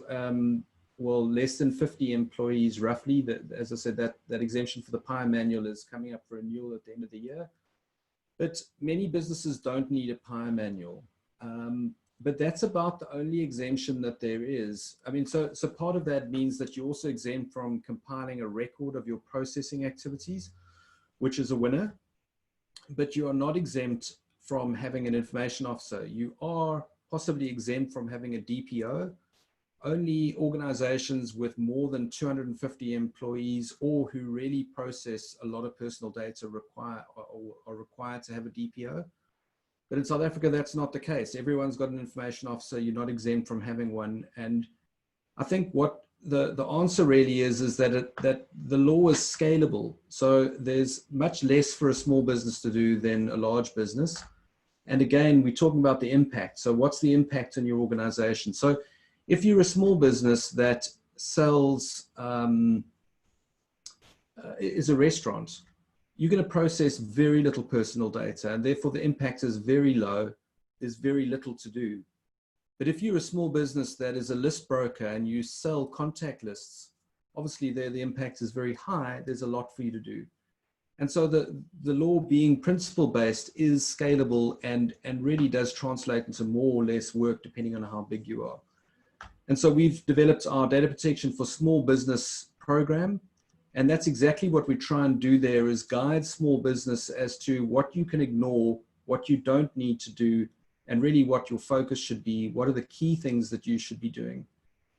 well, less than 50 employees roughly. That, as I said, that exemption for the PAIA manual is coming up for renewal at the end of the year. But many businesses don't need a PAIA manual. But that's about the only exemption that there is. I mean, so part of that means that you're also exempt from compiling a record of your processing activities, which is a winner. But you are not exempt from having an information officer. You are possibly exempt from having a DPO. Only organizations with more than 250 employees or who really process a lot of personal data are required to have a DPO. But in South Africa, that's not the case. Everyone's got an information officer. You're not exempt from having one. And I think what the answer really is that that the law is scalable. So there's much less for a small business to do than a large business. And again, we're talking about the impact. So what's the impact on your organization? So if you're a small business that sells, is a restaurant, you're going to process very little personal data, and therefore the impact is very low. There's very little to do. But if you're a small business that is a list broker and you sell contact lists, obviously there the impact is very high. There's a lot for you to do. And so the law being principle-based is scalable and really does translate into more or less work depending on how big you are. And so we've developed our data protection for small business program. And that's exactly what we try and do there, is guide small business as to what you can ignore, what you don't need to do, and really what your focus should be. What are the key things that you should be doing?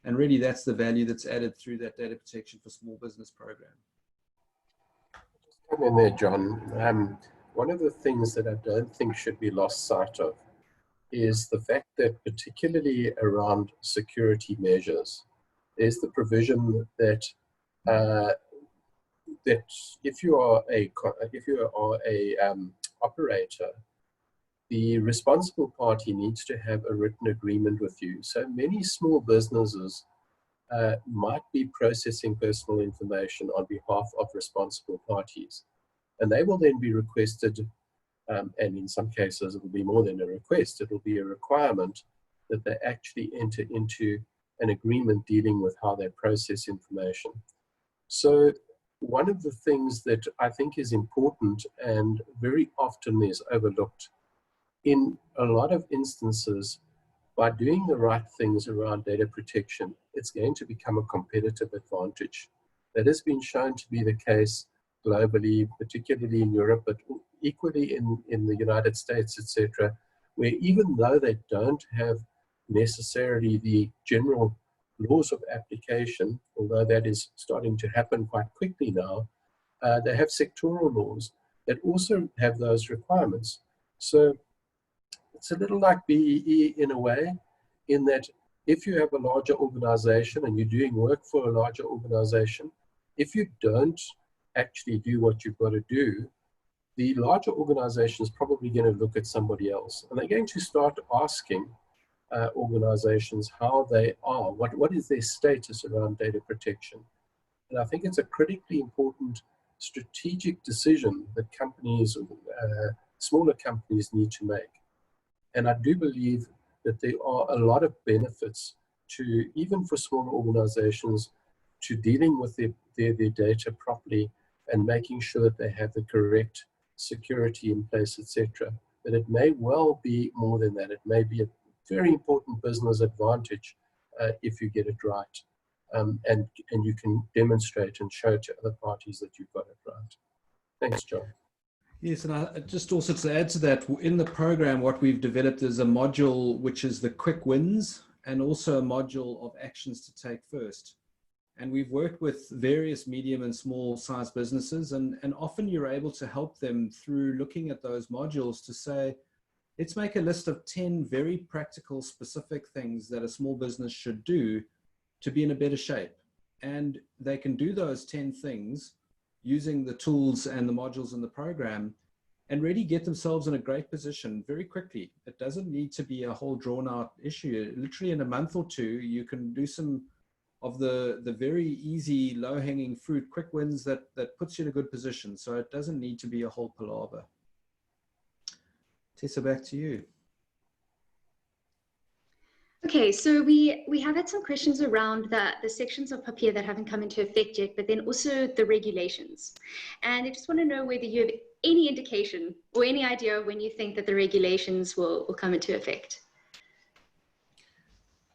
And really that's the value that's added through that data protection for small business program. Come in there, John. One of the things that I don't think should be lost sight of is the fact that, particularly around security measures, there's the provision that that if you are a operator, the responsible party needs to have a written agreement with you. So many small businesses might be processing personal information on behalf of responsible parties, and they will then be requested, and in some cases it will be more than a request, it will be a requirement that they actually enter into an agreement dealing with how they process information. So one of the things that I think is important and very often is overlooked, in a lot of instances, by doing the right things around data protection, it's going to become a competitive advantage. That has been shown to be the case globally, particularly in Europe, but equally in the United States, etc., where even though they don't have necessarily the general laws of application, although that is starting to happen quite quickly now, they have sectoral laws that also have those requirements. So it's a little like BEE in a way, in that if you have a larger organization and you're doing work for a larger organization, if you don't actually do what you've got to do, the larger organization is probably going to look at somebody else, and they're going to start asking organizations how they are, what is their status around data protection. And I think it's a critically important strategic decision that companies, smaller companies, need to make. And I do believe that there are a lot of benefits to, even for smaller organizations, to dealing with their data properly and making sure that they have the correct security in place, etc. But it may well be more than that. It may be a very important business advantage if you get it right, and you can demonstrate and show to other parties that you've got it right. Thanks, John. Yes, and I just also to add to that, in the program, what we've developed is a module which is the quick wins, and also a module of actions to take first. And we've worked with various medium and small size businesses, and often you're able to help them through looking at those modules to say, let's make a list of 10 very practical, specific things that a small business should do to be in a better shape. And they can do those 10 things using the tools and the modules in the program and really get themselves in a great position very quickly. It doesn't need to be a whole drawn out issue. Literally in a month or two, you can do some of the very easy, low-hanging fruit, quick wins that puts you in a good position. So it doesn't need to be a whole palaver. Tessa, back to you. Okay, so we have had some questions around the sections of POPIA that haven't come into effect yet, but then also the regulations. And I just want to know whether you have any indication or any idea of when you think that the regulations will come into effect.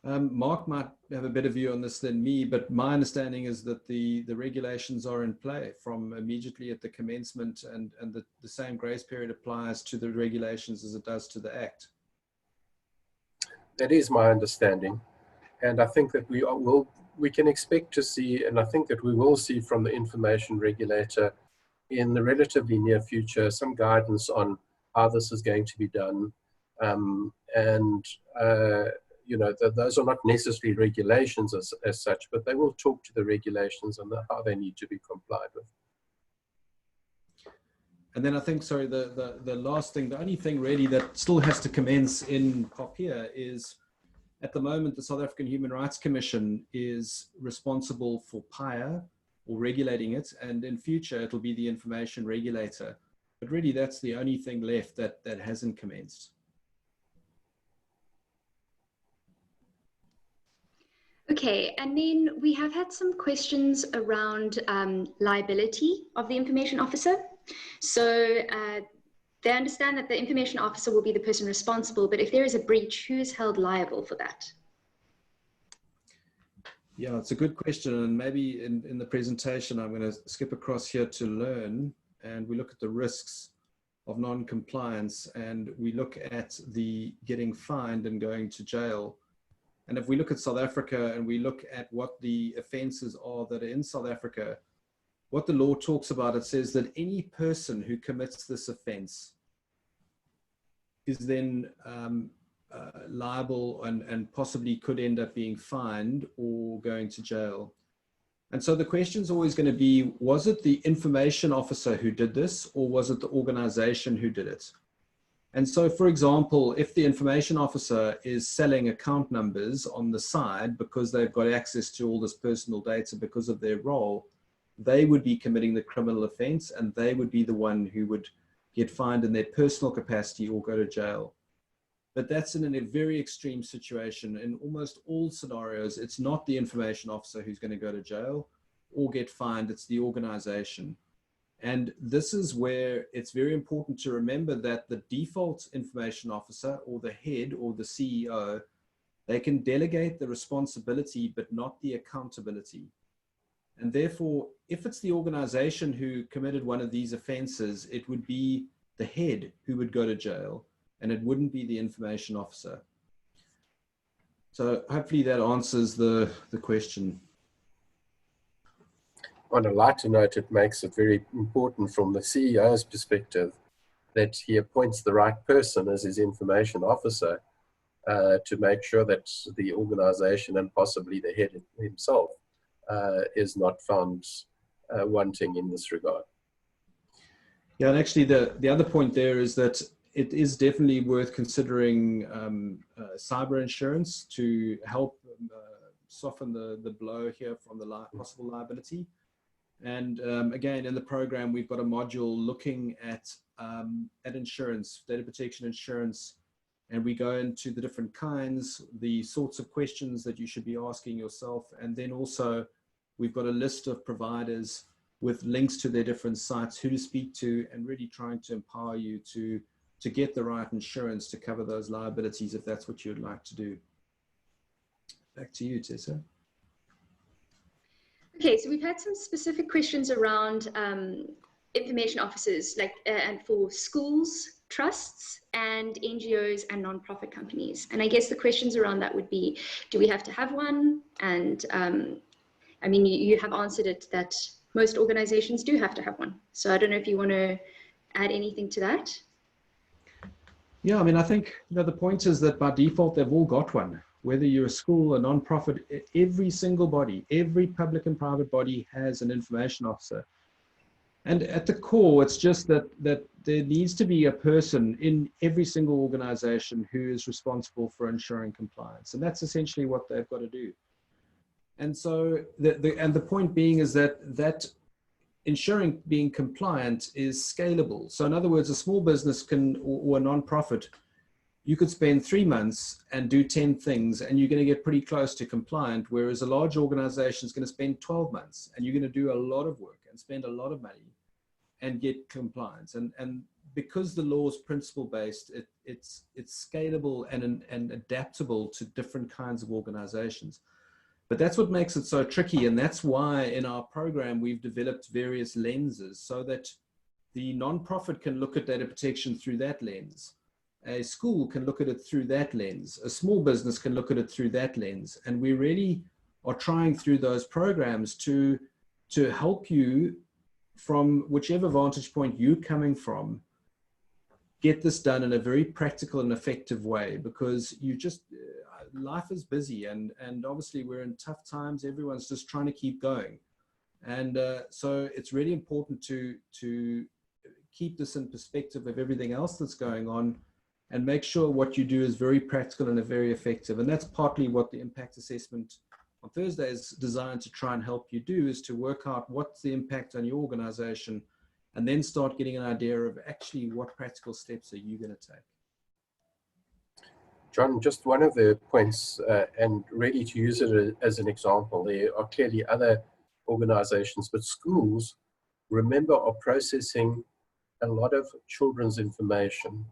Mark might have a better view on this than me, but my understanding is that the regulations are in play from immediately at the commencement, and the same grace period applies to the regulations as it does to the Act. That is my understanding. And I think that we can expect to see, and I think that we will see from the information regulator in the relatively near future, some guidance on how this is going to be done. You know, those are not necessarily regulations as such, but they will talk to the regulations and how they need to be complied with. And then I think, sorry, the last thing, the only thing really that still has to commence in POPIA is, at the moment, the South African Human Rights Commission is responsible for PAIA, or regulating it, and in future it'll be the information regulator. But really that's the only thing left that hasn't commenced. Okay, and then we have had some questions around liability of the information officer. So they understand that the information officer will be the person responsible, but if there is a breach, who is held liable for that? Yeah, it's a good question, and maybe in the presentation I'm going to skip across here to learn, and we look at the risks of non-compliance, and we look at the getting fined and going to jail. And if we look at South Africa and we look at what the offences are that are in South Africa, what the law talks about, it says that any person who commits this offence is then liable and possibly could end up being fined or going to jail. And so the question is always going to be, was it the information officer who did this, or was it the organization who did it? And so, for example, if the information officer is selling account numbers on the side because they've got access to all this personal data because of their role, they would be committing the criminal offense, and they would be the one who would get fined in their personal capacity or go to jail. But that's in a very extreme situation. In almost all scenarios, it's not the information officer who's going to go to jail or get fined, it's the organization. And this is where it's very important to remember that the default information officer, or the head, or the CEO, they can delegate the responsibility but not the accountability. And therefore, if it's the organization who committed one of these offenses, it would be the head who would go to jail, and it wouldn't be the information officer. So hopefully that answers the question. On a lighter note, it makes it very important from the CEO's perspective that he appoints the right person as his information officer to make sure that the organization, and possibly the head himself, is not found wanting in this regard. Yeah, and actually the other point there is that it is definitely worth considering cyber insurance to help soften the blow here from the possible liability. And again, in the program, we've got a module looking at insurance, data protection insurance, and we go into the different kinds, the sorts of questions that you should be asking yourself. And then also we've got a list of providers with links to their different sites, who to speak to, and really trying to empower you to get the right insurance to cover those liabilities if that's what you'd like to do. Back to you, Tessa. Okay, so we've had some specific questions around information officers, like and for schools, trusts, and NGOs and non-profit companies. And I guess the questions around that would be, do we have to have one? And I mean, you have answered it that most organizations do have to have one. So I don't know if you want to add anything to that. Yeah, I mean, I think the point is that by default, they've all got one. Whether you're a school, a non-profit, every single body, every public and private body has an information officer. And at the core, it's just that there needs to be a person in every single organization who is responsible for ensuring compliance. And that's essentially what they've got to do. And so the point being is that ensuring being compliant is scalable. So in other words, a small business or a non-profit, you could spend 3 months and do 10 things and you're going to get pretty close to compliant, whereas a large organization is going to spend 12 months and you're going to do a lot of work and spend a lot of money and get compliance. And because the law is principle-based, it's scalable and adaptable to different kinds of organizations. But that's what makes it so tricky. And that's why in our program, we've developed various lenses so that the nonprofit can look at data protection through that lens. A school can look at it through that lens. A small business can look at it through that lens. And we really are trying through those programs to help you from whichever vantage point you're coming from, get this done in a very practical and effective way, because you just, life is busy and obviously we're in tough times. Everyone's just trying to keep going. And so it's really important to keep this in perspective of everything else that's going on and make sure what you do is very practical and very effective. And that's partly what the impact assessment on Thursday is designed to try and help you do, is to work out what's the impact on your organization and then start getting an idea of actually what practical steps are you going to take. John, just one of the points, and ready to use it as an example, there are clearly other organizations, but schools, remember, are processing a lot of children's information,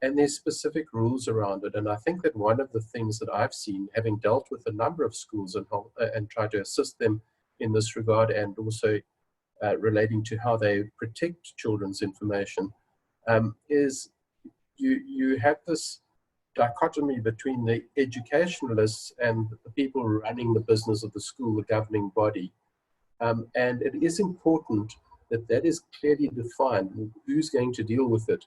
and there's specific rules around it. And I think that one of the things that I've seen, having dealt with a number of schools and tried to assist them in this regard, and also relating to how they protect children's information, is you have this dichotomy between the educationalists and the people running the business of the school, the governing body. And it is important that that is clearly defined, who's going to deal with it.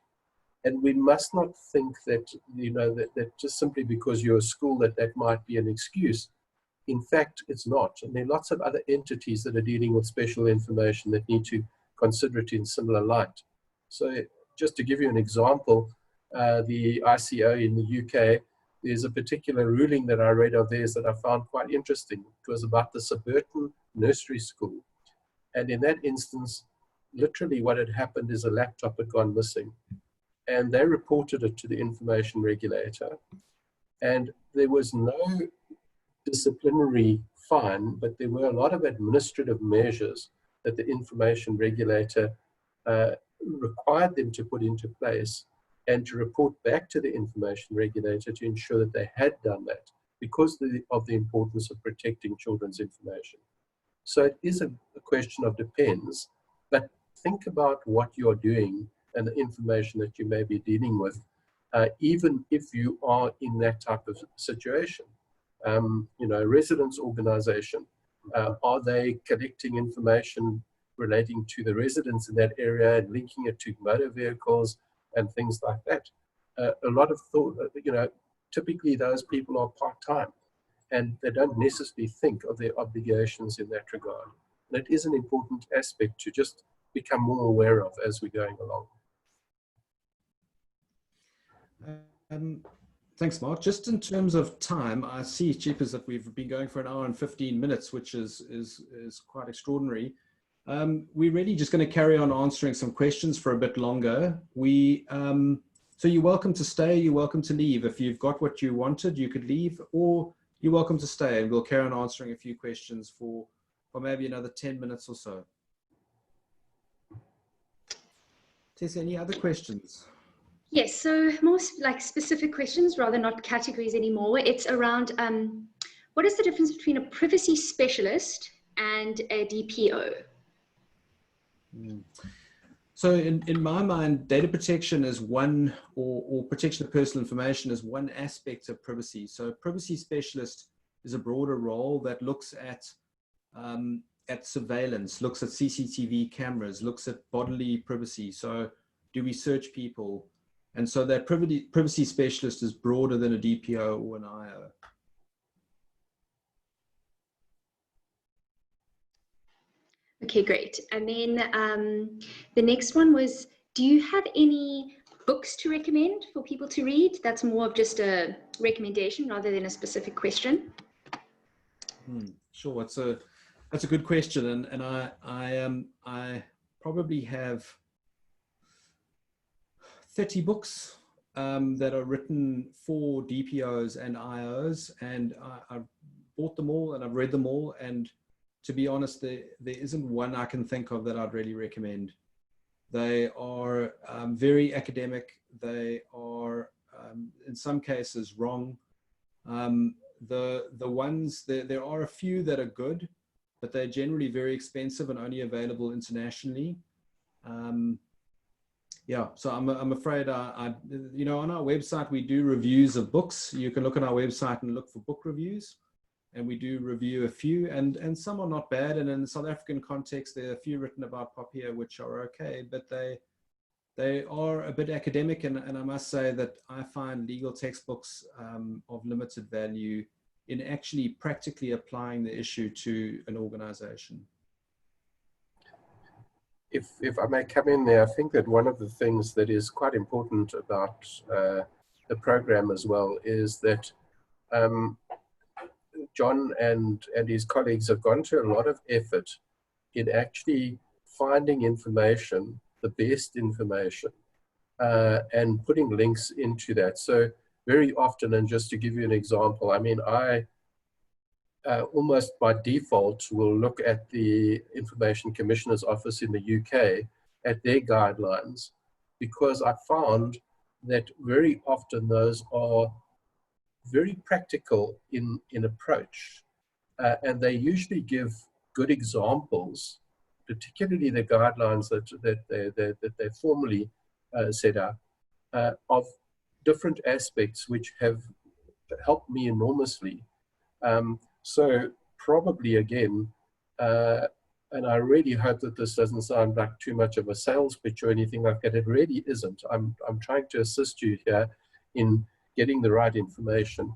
And we must not think that, that just simply because you're a school that might be an excuse. In fact, it's not. And there are lots of other entities that are dealing with special information that need to consider it in similar light. So just to give you an example, the ICO in the UK, there's a particular ruling that I read of theirs that I found quite interesting. It was about the Surbiton nursery school. And in that instance, literally what had happened is a laptop had gone missing. And they reported it to the information regulator. And there was no disciplinary fine, but there were a lot of administrative measures that the information regulator required them to put into place and to report back to the information regulator to ensure that they had done that because of the importance of protecting children's information. So it is a question of depends, but think about what you're doing and the information that you may be dealing with, even if you are in that type of situation. Residents organization, are they collecting information relating to the residents in that area and linking it to motor vehicles and things like that? A lot of thought, typically those people are part-time and they don't necessarily think of their obligations in that regard. And it is an important aspect to just become more aware of as we're going along. Thanks, Mark. Just in terms of time, I see, Chief, is that we've been going for an hour and 15 minutes, which is quite extraordinary. We're really just going to carry on answering some questions for a bit longer. So you're welcome to stay, you're welcome to leave. If you've got what you wanted, you could leave, or you're welcome to stay and we'll carry on answering a few questions for maybe another 10 minutes or so. Tessa, any other questions? Yes, so more like specific questions rather not categories anymore. It's around what is the difference between a privacy specialist and a DPO? So in my mind, data protection is one, or protection of personal information is one aspect of privacy. So a privacy specialist is a broader role that looks at surveillance, looks at CCTV cameras, looks at bodily privacy. So do we search people? And so that privacy specialist is broader than a DPO or an IO. Okay, great. And then the next one was, do you have any books to recommend for people to read? That's more of just a recommendation rather than a specific question. Sure, that's a good question, and I probably have 30 books that are written for DPOs and IOs, and I've bought them all and I've read them all, and to be honest, there isn't one I can think of that I'd really recommend. They are very academic. They are in some cases wrong. The ones, there are a few that are good, but they're generally very expensive and only available internationally. Yeah, so I'm afraid you know, on our website we do reviews of books. You can look on our website and look for book reviews, and we do review a few, and some are not bad. And in the South African context, there are a few written about POPIA which are okay, but they are a bit academic, and I must say that I find legal textbooks of limited value in actually practically applying the issue to an organization. If I may come in there, I think that one of the things that is quite important about the program as well is that John and his colleagues have gone to a lot of effort in actually finding information, the best information, and putting links into that. So very often, and just to give you an example, I mean, I almost by default will look at the Information Commissioner's Office in the UK at their guidelines, because I found that very often those are very practical in approach, and they usually give good examples, particularly the guidelines that they formally set up, of different aspects which have helped me enormously. So probably again, and I really hope that this doesn't sound like too much of a sales pitch or anything like that. It really isn't. I'm trying to assist you here in getting the right information.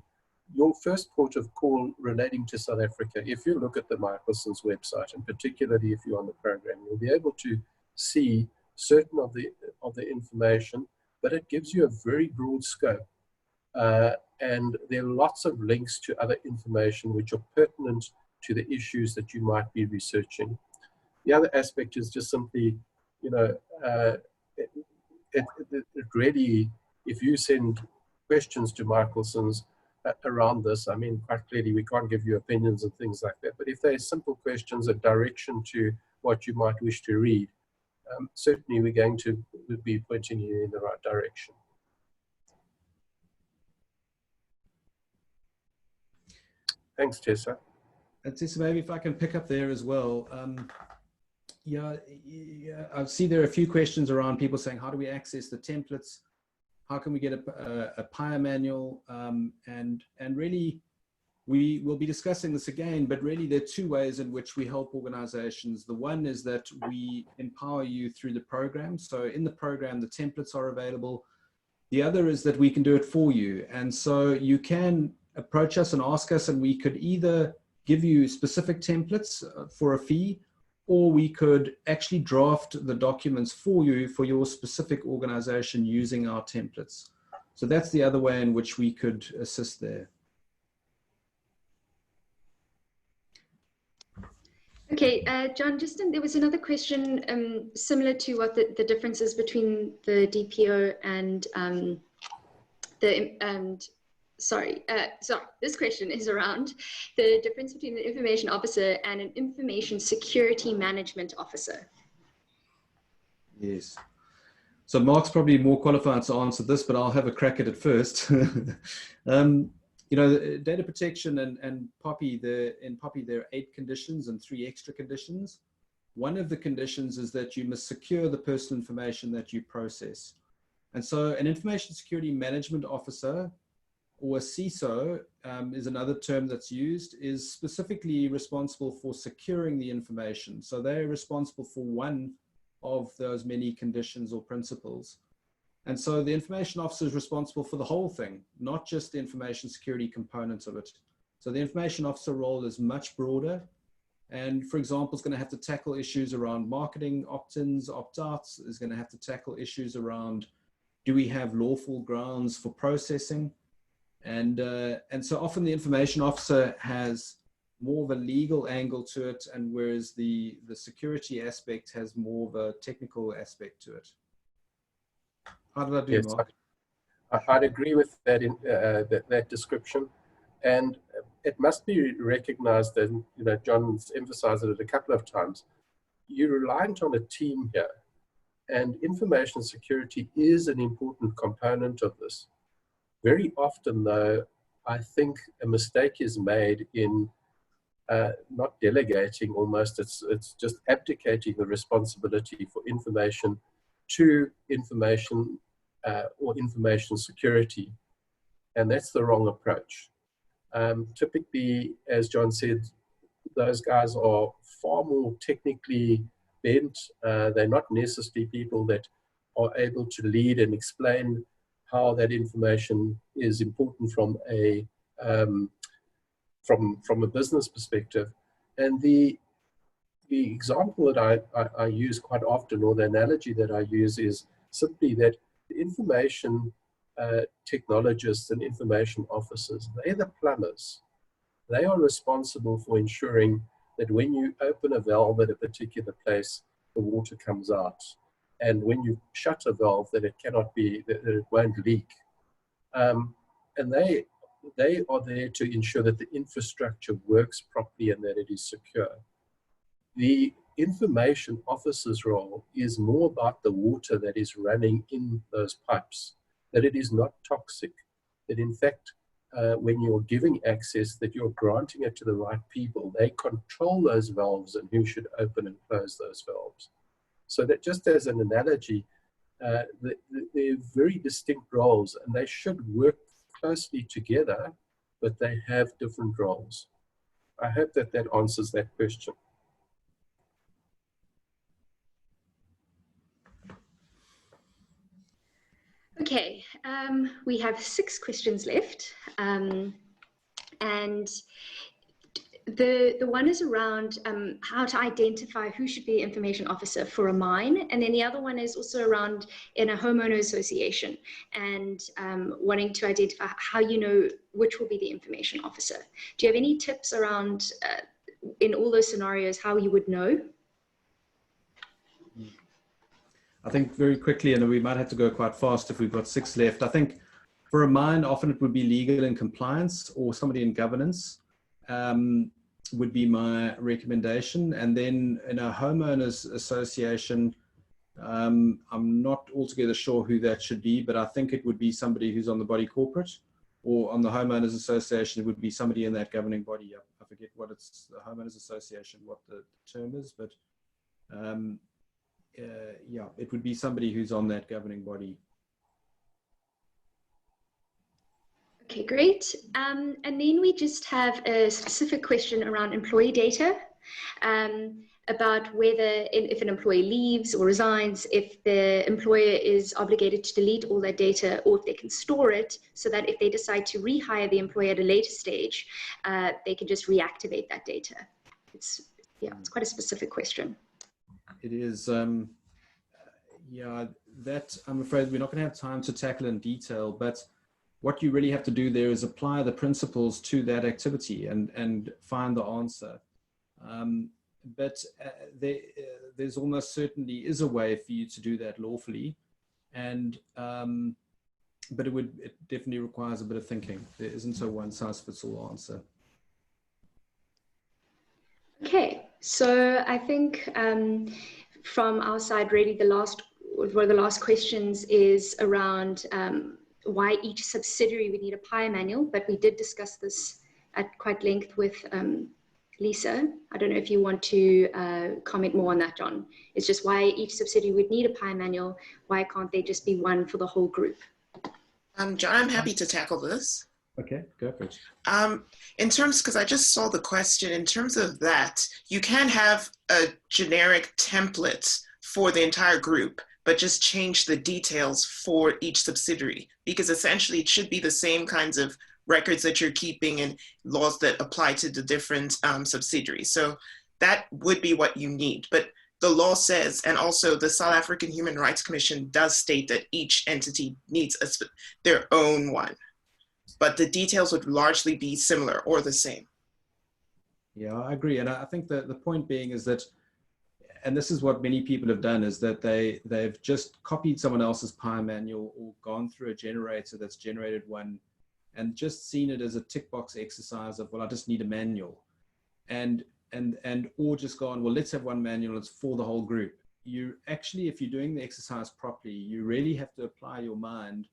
Your first port of call relating to South Africa, if you look at the Michalsons website, and particularly if you're on the program, you'll be able to see certain of the information, but it gives you a very broad scope. And there are lots of links to other information which are pertinent to the issues that you might be researching. The other aspect is just simply, you know, it really, if you send questions to Michalsons around this, I mean, quite clearly we can't give you opinions and things like that, but if they're simple questions, a direction to what you might wish to read, certainly we're going to be pointing you in the right direction. Thanks, Tessa. Tessa, maybe if I can pick up there as well. Yeah, I see there are a few questions around people saying, how do we access the templates? How can we get a PAIA manual? And really, we will be discussing this again, but really there are two ways in which we help organizations. The one is that we empower you through the program. So in the program, the templates are available. The other is that we can do it for you. And so you can approach us and ask us, and we could either give you specific templates for a fee, or we could actually draft the documents for you for your specific organization using our templates. So that's the other way in which we could assist there. Okay, John, there was another question similar to what the differences between the DPO and this question is around the difference between the information officer and an information security management officer. Yes. So Mark's probably more qualified to answer this, but I'll have a crack at it first. You know, data protection and POPI, in POPI there are 8 conditions and 3 extra conditions. One of the conditions is that you must secure the personal information that you process. And so an information security management officer, or a CISO is another term that's used, is specifically responsible for securing the information. So they're responsible for one of those many conditions or principles. And so the information officer is responsible for the whole thing, not just the information security components of it. So the information officer role is much broader. And for example, is going to have to tackle issues around marketing, opt-ins, opt-outs, is going to have to tackle issues around, do we have lawful grounds for processing? And so often the information officer has more of a legal angle to it, and whereas the security aspect has more of a technical aspect to it. How did I do, Yes, Mark? I'd agree with that that description, and it must be recognized, and John's emphasized it a couple of times. You're reliant on a team here, and information security is an important component of this. Very often, though, I think a mistake is made in not delegating almost, it's just abdicating the responsibility for information to information or information security. And that's the wrong approach. Typically, as John said, those guys are far more technically bent. They're not necessarily people that are able to lead and explain how that information is important from a from a business perspective. And the example that I use quite often, or the analogy that I use, is simply that the information technologists and information officers, they're the plumbers. They are responsible for ensuring that when you open a valve at a particular place, the water comes out. And when you shut a valve, that it cannot be, that it won't leak. And they are there to ensure that the infrastructure works properly and that it is secure. The information officer's role is more about the water that is running in those pipes, that it is not toxic, that in fact, when you're giving access, that you're granting it to the right people. They control those valves and who should open and close those valves. So that, just as an analogy, they're very distinct roles, and they should work closely together, but they have different roles. I hope that that answers that question. Okay, we have 6 questions left, and the one is around how to identify who should be the information officer for a mine, and then the other one is also around in a homeowner association and wanting to identify how you know which will be the information officer. Do you have any tips around in all those scenarios how you would know? I think very quickly, and we might have to go quite fast if we've got 6 left. I think for a mine, often it would be legal and compliance, or somebody in governance would be my recommendation. And then in a homeowners association, I'm not altogether sure who that should be, but I think it would be somebody who's on the body corporate, or on the homeowners association, it would be somebody in that governing body. I forget what it's, the homeowners association, what the term is, but yeah, it would be somebody who's on that governing body. Okay, great. And then we just have a specific question around employee data, about whether if an employee leaves or resigns, if the employer is obligated to delete all that data, or if they can store it so that if they decide to rehire the employee at a later stage, they can just reactivate that data. It's quite a specific question. It is, yeah, that I'm afraid we're not going to have time to tackle in detail, but what you really have to do there is apply the principles to that activity and find the answer. But there's almost certainly is a way for you to do that lawfully, and but it definitely requires a bit of thinking. There isn't a one-size-fits-all answer. Okay, so I think from our side, really one of the last questions is around why each subsidiary would need a PAIA manual, but we did discuss this at quite length with Lisa. I don't know if you want to comment more on that, John. It's just why each subsidiary would need a PAIA manual. Why can't they just be one for the whole group? John, I'm happy to tackle this. Okay, go for it. In terms, because I just saw the question, in terms of that, you can have a generic template for the entire group, but just change the details for each subsidiary, because essentially it should be the same kinds of records that you're keeping and laws that apply to the different subsidiaries. So that would be what you need. But the law says, and also the South African Human Rights Commission does state that each entity needs their own one, but the details would largely be similar or the same. Yeah, I agree. And I think that the point being is that, and this is what many people have done, is that they've just copied someone else's PAIA manual or gone through a generator that's generated one and just seen it as a tick box exercise of, well, I just need a manual. And or just gone, well, let's have one manual, it's for the whole group. You actually, if you're doing the exercise properly, you really have to apply your mind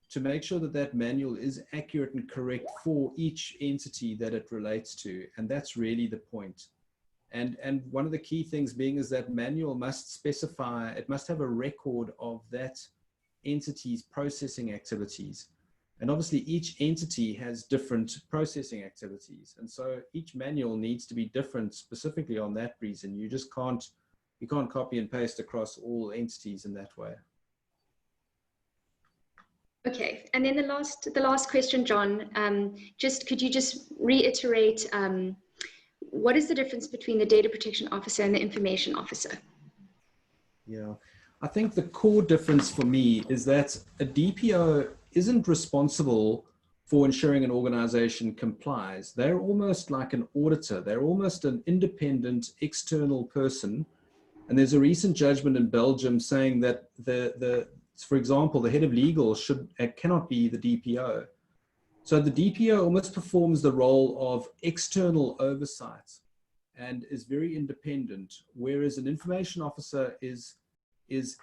to make sure that that manual is accurate and correct for each entity that it relates to. And that's really the point. And one of the key things being is that manual must specify, it must have a record of that entity's processing activities. And obviously each entity has different processing activities. And so each manual needs to be different specifically on that reason. You just can't copy and paste across all entities in that way. Okay, and then the last question, John, could you just reiterate what is the difference between the data protection officer and the information officer? Yeah, I think the core difference for me is that a DPO isn't responsible for ensuring an organization complies. They're almost like an auditor. They're almost an independent external person. And there's a recent judgment in Belgium saying that for example, the head of legal cannot be the DPO. So the DPO almost performs the role of external oversight and is very independent, whereas an information officer is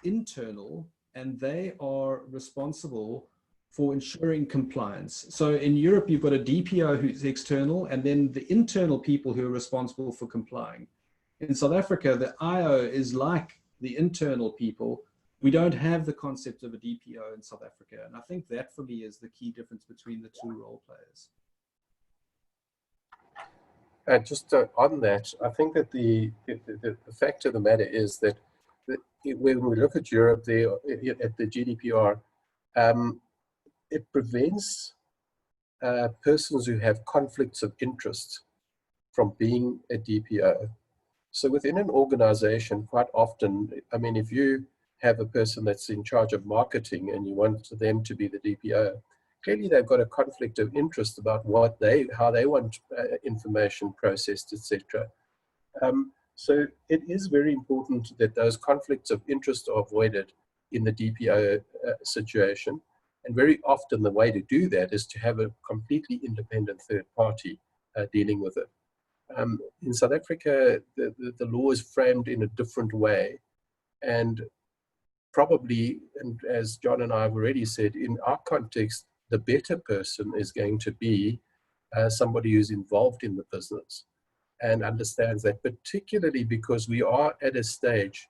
internal and they are responsible for ensuring compliance. So in Europe, you've got a DPO who's external and then the internal people who are responsible for complying. In South Africa, the IO is like the internal people. We don't have the concept of a DPO in South Africa. And I think that for me is the key difference between the two role players. And just on that, I think that the fact of the matter is that when we look at Europe, at the GDPR, it prevents persons who have conflicts of interest from being a DPO. So within an organization, quite often, I mean, if you have a person that's in charge of marketing and you want them to be the DPO, clearly they've got a conflict of interest about how they want information processed, etc. So it is very important that those conflicts of interest are avoided in the DPO situation. And very often the way to do that is to have a completely independent third party dealing with it. In South Africa, the law is framed in a different way. And probably, and as John and I have already said, in our context, the better person is going to be somebody who's involved in the business and understands that, particularly because we are at a stage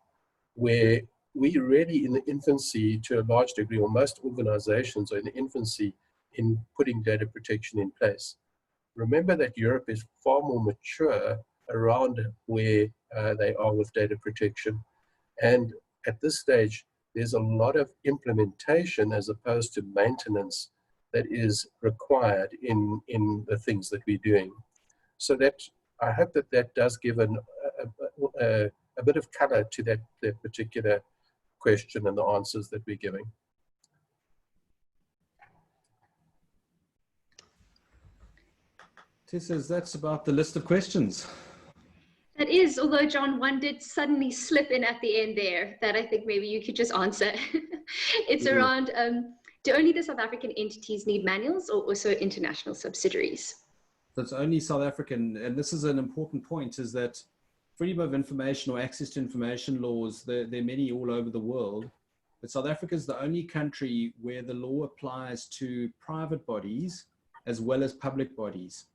where we really in the infancy to a large degree, or most organizations are in the infancy in putting data protection in place. Remember that Europe is far more mature around where they are with data protection. And at this stage, there's a lot of implementation as opposed to maintenance that is required in the things that we're doing. So that I hope that does give a bit of color to that particular question and the answers that we're giving. Tessa, that's about the list of questions. That is, although John, one did suddenly slip in at the end there that I think maybe you could just answer. It's around, do only the South African entities need manuals or also international subsidiaries? So it's only South African, and this is an important point, is that freedom of information or access to information laws, there are many all over the world, but South Africa is the only country where the law applies to private bodies as well as public bodies.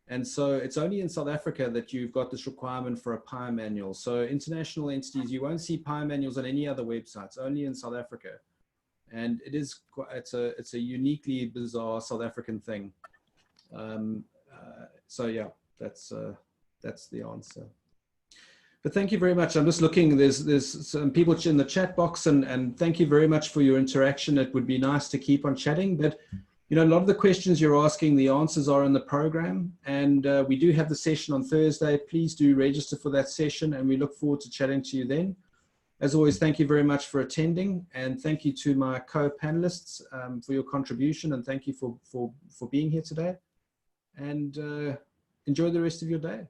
And so it's only in South Africa that you've got this requirement for a PAIA manual. So international entities, you won't see PAIA manuals on any other websites, only in South Africa. And it's a uniquely bizarre South African thing. So yeah, that's the answer. But thank you very much. I'm just looking, there's some people in the chat box, and thank you very much for your interaction. It would be nice to keep on chatting, but you know, a lot of the questions you're asking, the answers are in the program, and we do have the session on Thursday. Please do register for that session, and we look forward to chatting to you then. As always, thank you very much for attending, and thank you to my co-panelists for your contribution, and thank you for being here today. And enjoy the rest of your day.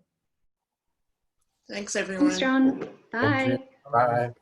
Thanks, everyone. Thanks, John. Thank you. Bye. Bye.